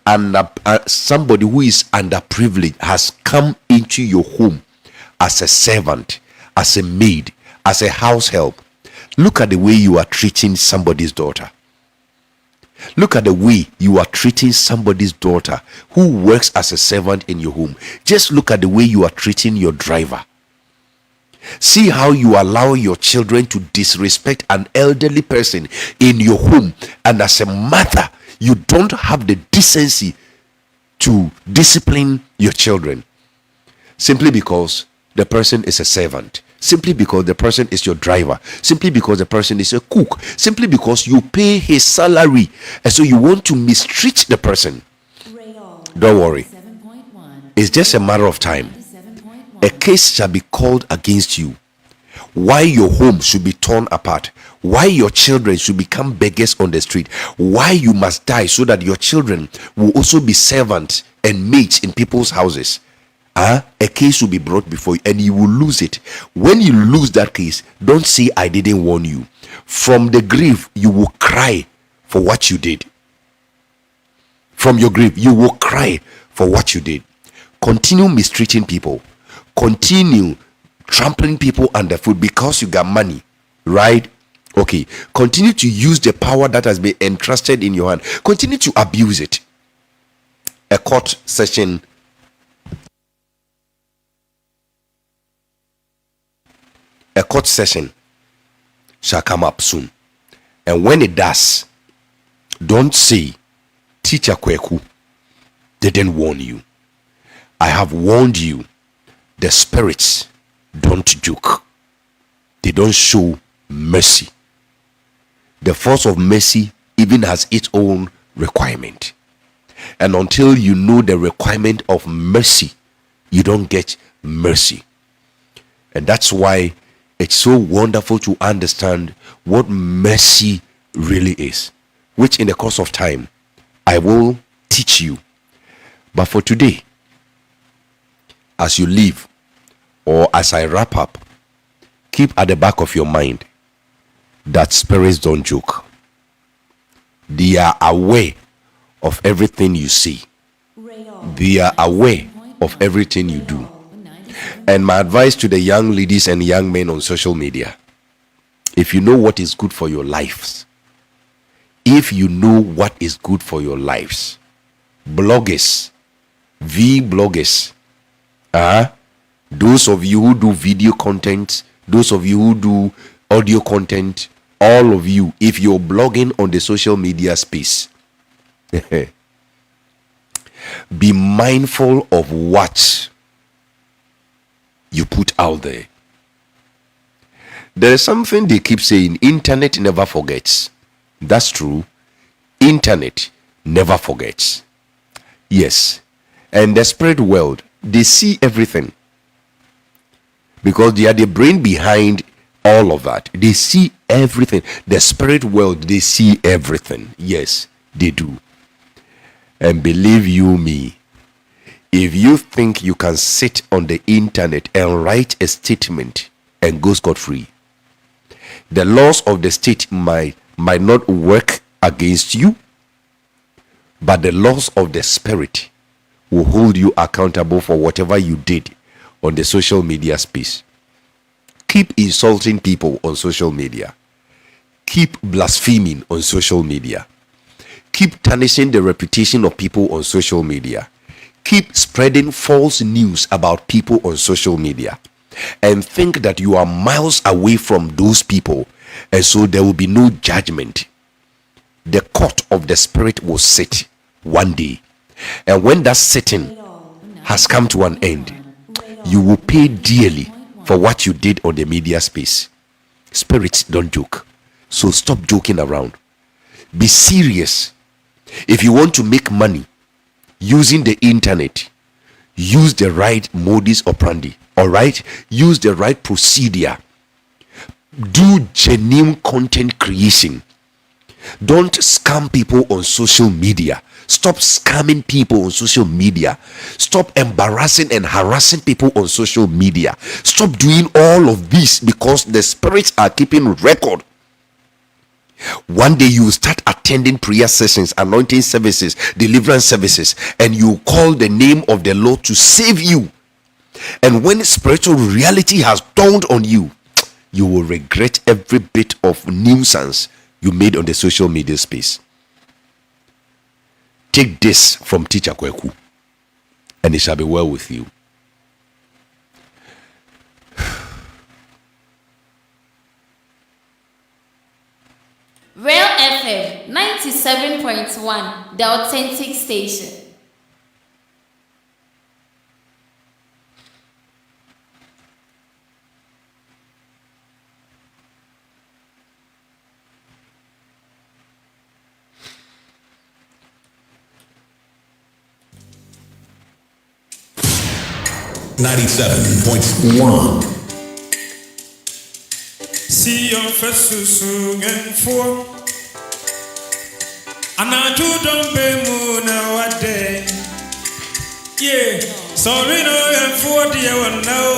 somebody who is underprivileged has come into your home as a servant, as a maid, as a house help. Look at the way you are treating somebody's daughter. Look at the way you are treating somebody's daughter who works as a servant in your home. Just look at the way you are treating your driver. See how you allow your children to disrespect an elderly person in your home, and as a mother, you don't have the decency to discipline your children. simply because the person is a servant, simply because the person is your driver, simply because the person is a cook, simply because you pay his salary, and so you want to mistreat the person. Don't worry, it's just a matter of time. A case shall be called against you. Why your home should be torn apart, why your children should become beggars on the street, why you must die so that your children will also be servants and maids in people's houses. A case will be brought before you and you will lose it. When you lose that case, don't say I didn't warn you. From the grave, you will cry for what you did. From your grave, you will cry for what you did. Continue mistreating people. Continue trampling people underfoot because you got money, right? Okay, continue to use the power that has been entrusted in your hand. Continue to abuse it. A court session shall come up soon, and when it does, don't say Teacher Kweku didn't warn you. I have warned you. The spirits don't joke. They don't show mercy. The force of mercy even has its own requirement, and until you know the requirement of mercy, you don't get mercy. And that's why it's so wonderful to understand what mercy really is, which in the course of time I will teach you. But for today, as you leave or as I wrap up, keep at the back of your mind that spirits don't joke. They are aware of everything you see. They are aware of everything you do. And my advice to the young ladies and young men on social media, if you know what is good for your lives, bloggers, vloggers, those of you who do video content, those of you who do audio content, all of you, if you're blogging on the social media space, be mindful of what you put out there. There is something they keep saying, internet never forgets. That's true. Internet never forgets. Yes. And the spirit world, they see everything, because they are the brain behind all of that. They see everything. The spirit world, they see everything. Yes, they do. And believe you me, if you think you can sit on the internet and write a statement and go scot-free, the laws of the state might not work against you, but the laws of the spirit will hold you accountable for whatever you did on the social media space. Keep insulting people on social media. Keep blaspheming on social media. Keep tarnishing the reputation of people on social media. Keep spreading false news about people on social media, and think that you are miles away from those people, and so there will be no judgment. The court of the spirit will sit one day, and when that sitting has come to an end, you will pay dearly for what you did on the media space. Spirits don't joke, so stop joking around. Be serious. If you want to make money using the internet, use the right modus operandi. All right, use the right procedure. Do genuine content creation. Don't scam people on social media. Stop scamming people on social media. Stop embarrassing and harassing people on social media. Stop doing all of this, because the spirits are keeping record. One day you will start attending prayer sessions, anointing services, deliverance services, and you call the name of the Lord to save you. And when spiritual reality has dawned on you, you will regret every bit of nuisance you made on the social media space. Take this from Teacher Kweku, and it shall be well with you. Real FM 97.1, the authentic station. 97.1. See your face soon and for. And I do don't be moon nowadays. Yeah, sorry, no, and for the hour now.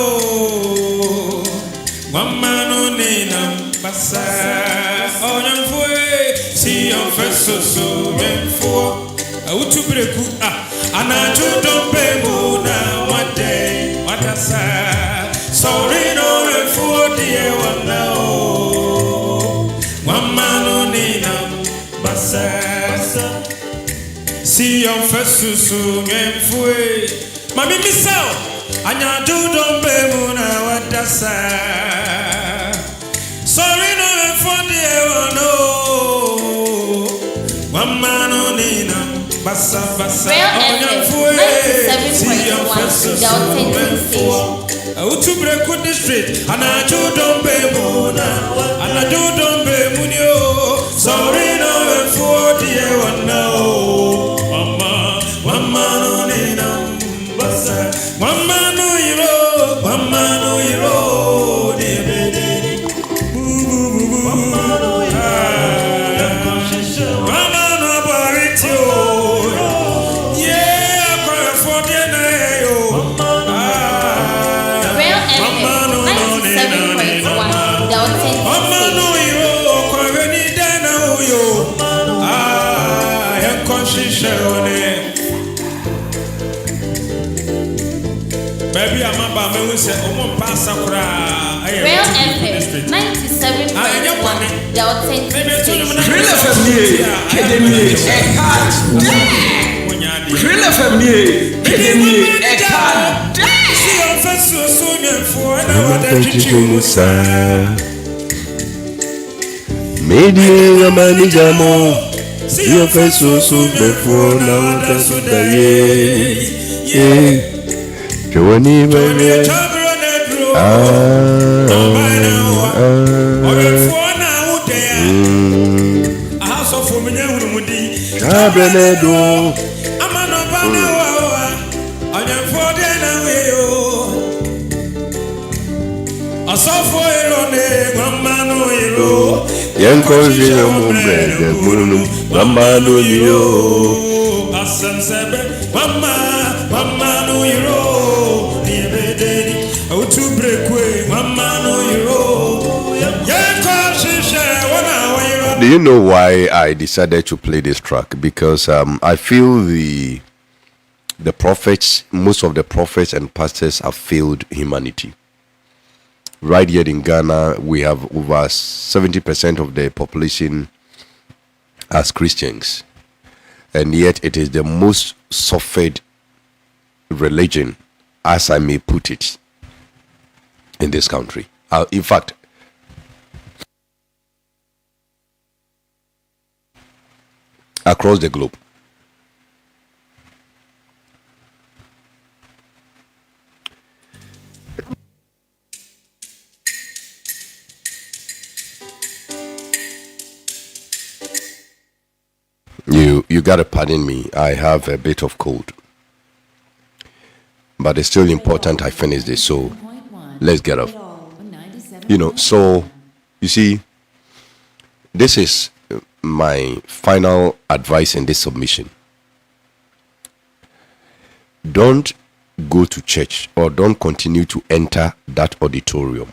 One man only, Bassa. Oh, and for see your face soon and for. I would to break and I do don't be moon nowadays. What I say, sorry, no, and for the hour now. One man only, Bassa. See your face soon and fue. Mami misao, anya do don't be muna wadasa. Sorry no for the no. One man on in bassa bassa. Real FM 97.1 soon and fue. To break with the street, and I do don't be muna, and I do don't be munio. Sorry no for the no. One man on in bassa. One man no hero, one man no hero. One man no barito. Yeah, I cry for the night. Real FM 97.1 Delta. One man no hero, cry when he die now. Yo, I am conscious on it. Baby, I'm about to say, oh, my pass Real FM 97.1 Delta. Real FM nie, Kedemie, Real FM nie, Kedemie, see your face so soon and for another. Media manijamo. See your face so soon before now that's the yeah. Johnny baby. Do you know why I decided to play this track? Because I feel the prophets, most of the prophets and pastors have failed humanity. Right here in Ghana, we have over 70% of the population as Christians. And yet it is the most suffered religion, as I may put it, in this country. In fact, across the globe. You gotta pardon me, I have a bit of cold, but it's still important I finish this, so let's get up. So you see, this is my final advice in this submission. Don't go to church or don't continue to enter that auditorium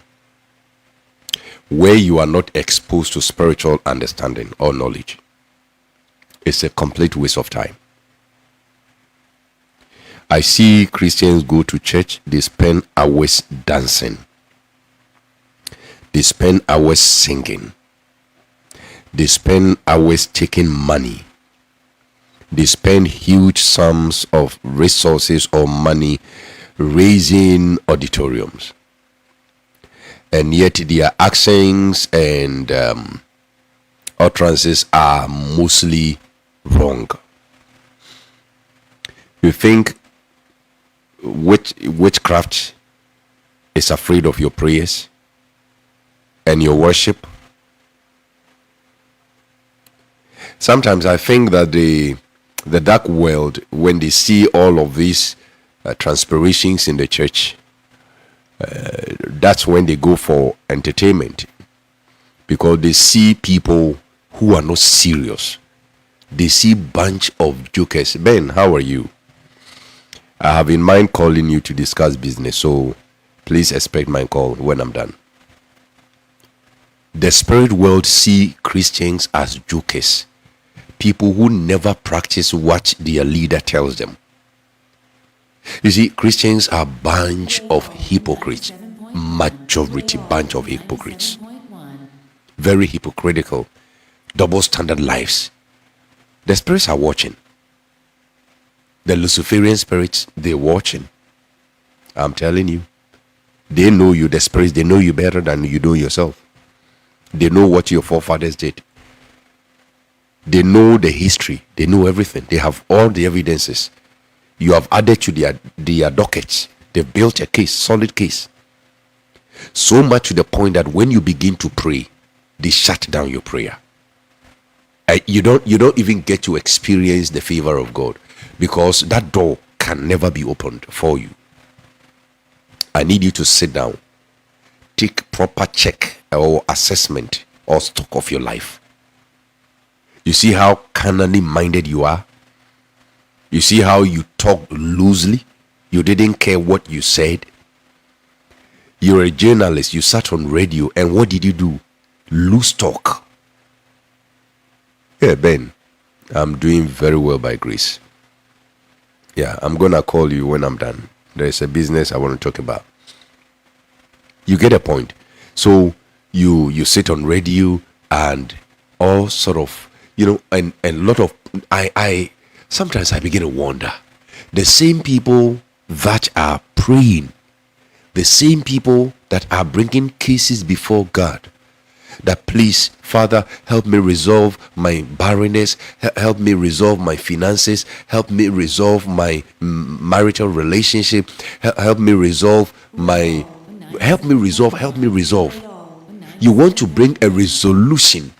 where you are not exposed to spiritual understanding or knowledge. It's a complete waste of time. I see Christians go to church, they spend hours dancing, they spend hours singing, they spend hours taking money, they spend huge sums of resources or money raising auditoriums, and yet their actions and utterances are mostly wrong. You think witchcraft is afraid of your prayers and your worship? Sometimes I think that the dark world, when they see all of these transpirations in the church, that's when they go for entertainment, because they see people who are not serious. They see bunch of jokers. Ben, how are you? I have in mind calling you to discuss business, so please expect my call when I'm done. The spirit world see Christians as jokers, people who never practice what their leader tells them. You see, Christians are a bunch of hypocrites, majority bunch of hypocrites, very hypocritical, double standard lives. The spirits are watching. The Luciferian spirits, they're watching. I'm telling you, they know you. The spirits, they know you better than you know yourself. They know what your forefathers did. They know the history. They know everything. They have all the evidences. You have added to their dockets. They've built a case, solid case. So much to the point that when you begin to pray, they shut down your prayer. You don't even get to experience the favor of God, because that door can never be opened for you. I need you to sit down, take proper check or assessment or stock of your life. You see how carnally minded you are? You see how you talk loosely? You didn't care what you said. You're a journalist. You sat on radio, and what did you do? Loose talk. Yeah, Ben, I'm doing very well by grace. Yeah, I'm gonna call you when I'm done. There's a business I want to talk about. You get a point. So you sit on radio and all sort of, and a lot of I sometimes I begin to wonder, the same people that are praying, the same people that are bringing cases before God, that please, Father, help me resolve my barrenness, help me resolve my finances, help me resolve my marital relationship, help me resolve. You want to bring a resolution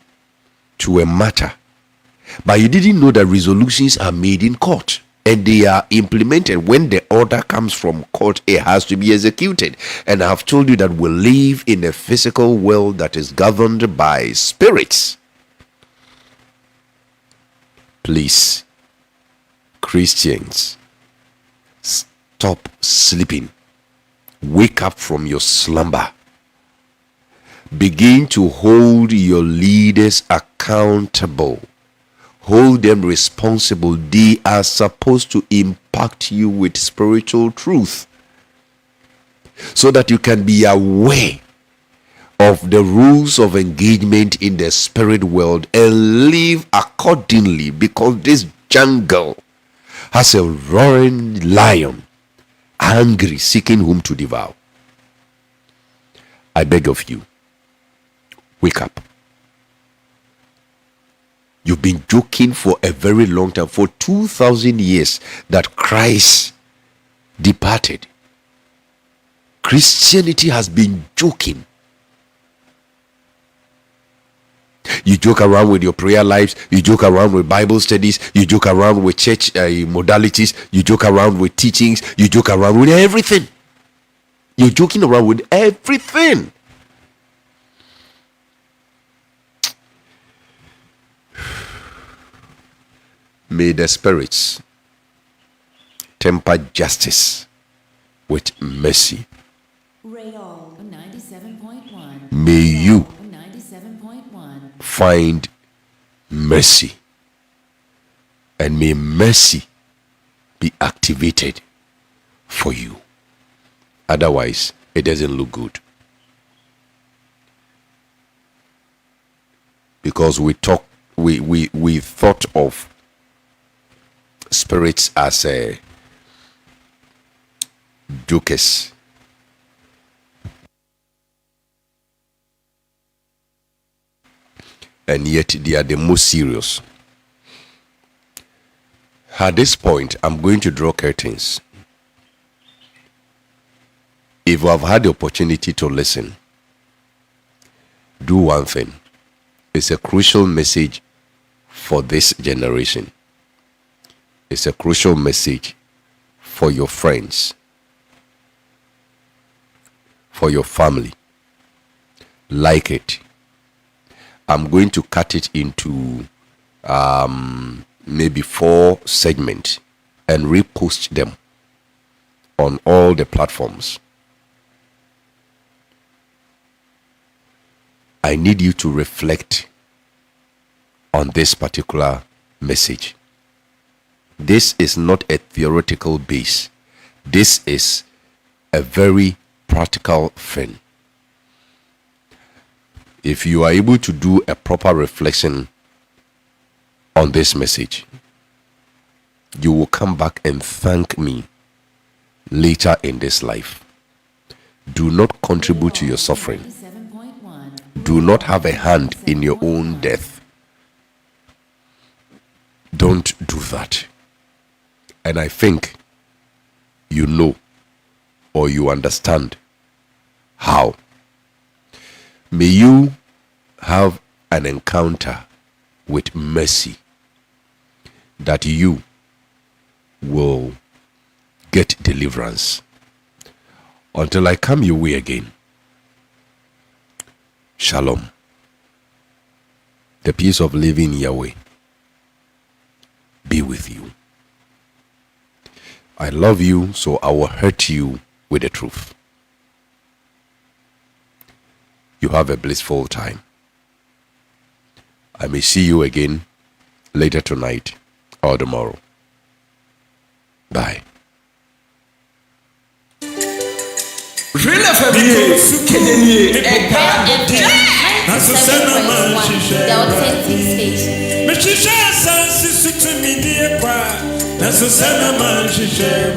to a matter, but you didn't know that resolutions are made in court and they are implemented. When the order comes from court, it has to be executed. And I have told you that we live in a physical world that is governed by spirits. Please, Christians, stop sleeping. Wake up from your slumber. Begin to hold your leaders accountable. Hold them responsible. They are supposed to impact you with spiritual truth, so that you can be aware of the rules of engagement in the spirit world and live accordingly, because this jungle has a roaring lion, angry, seeking whom to devour. I beg of you, wake up. You've been joking for a very long time, for 2,000 years, that Christ departed. Christianity has been joking. You joke around with your prayer lives, you joke around with Bible studies, you joke around with church modalities, you joke around with teachings, you joke around with everything. You're joking around with everything. May the spirits temper justice with mercy. May you find mercy, and may mercy be activated for you. Otherwise, it doesn't look good. Because we thought of spirits as jokers. And yet they are the most serious. At this point, I'm going to draw curtains. If you have had the opportunity to listen, do one thing. It's a crucial message for this generation. It's a crucial message for your friends, for your family. Like it. I'm going to cut it into maybe 4 segments and repost them on all the platforms. I need you to reflect on this particular message. This is not a theoretical base. This is a very practical thing. If you are able to do a proper reflection on this message, you will come back and thank me later in this life. Do not contribute to your suffering. Do not have a hand in your own death. Don't do that. And I think you know or you understand how. May you have an encounter with mercy, that you will get deliverance. Until I come your way again, Shalom. The peace of living Yahweh be with you. I love you, so I will hurt you with the truth. You have a blissful time. I may see you again later tonight or tomorrow. Bye.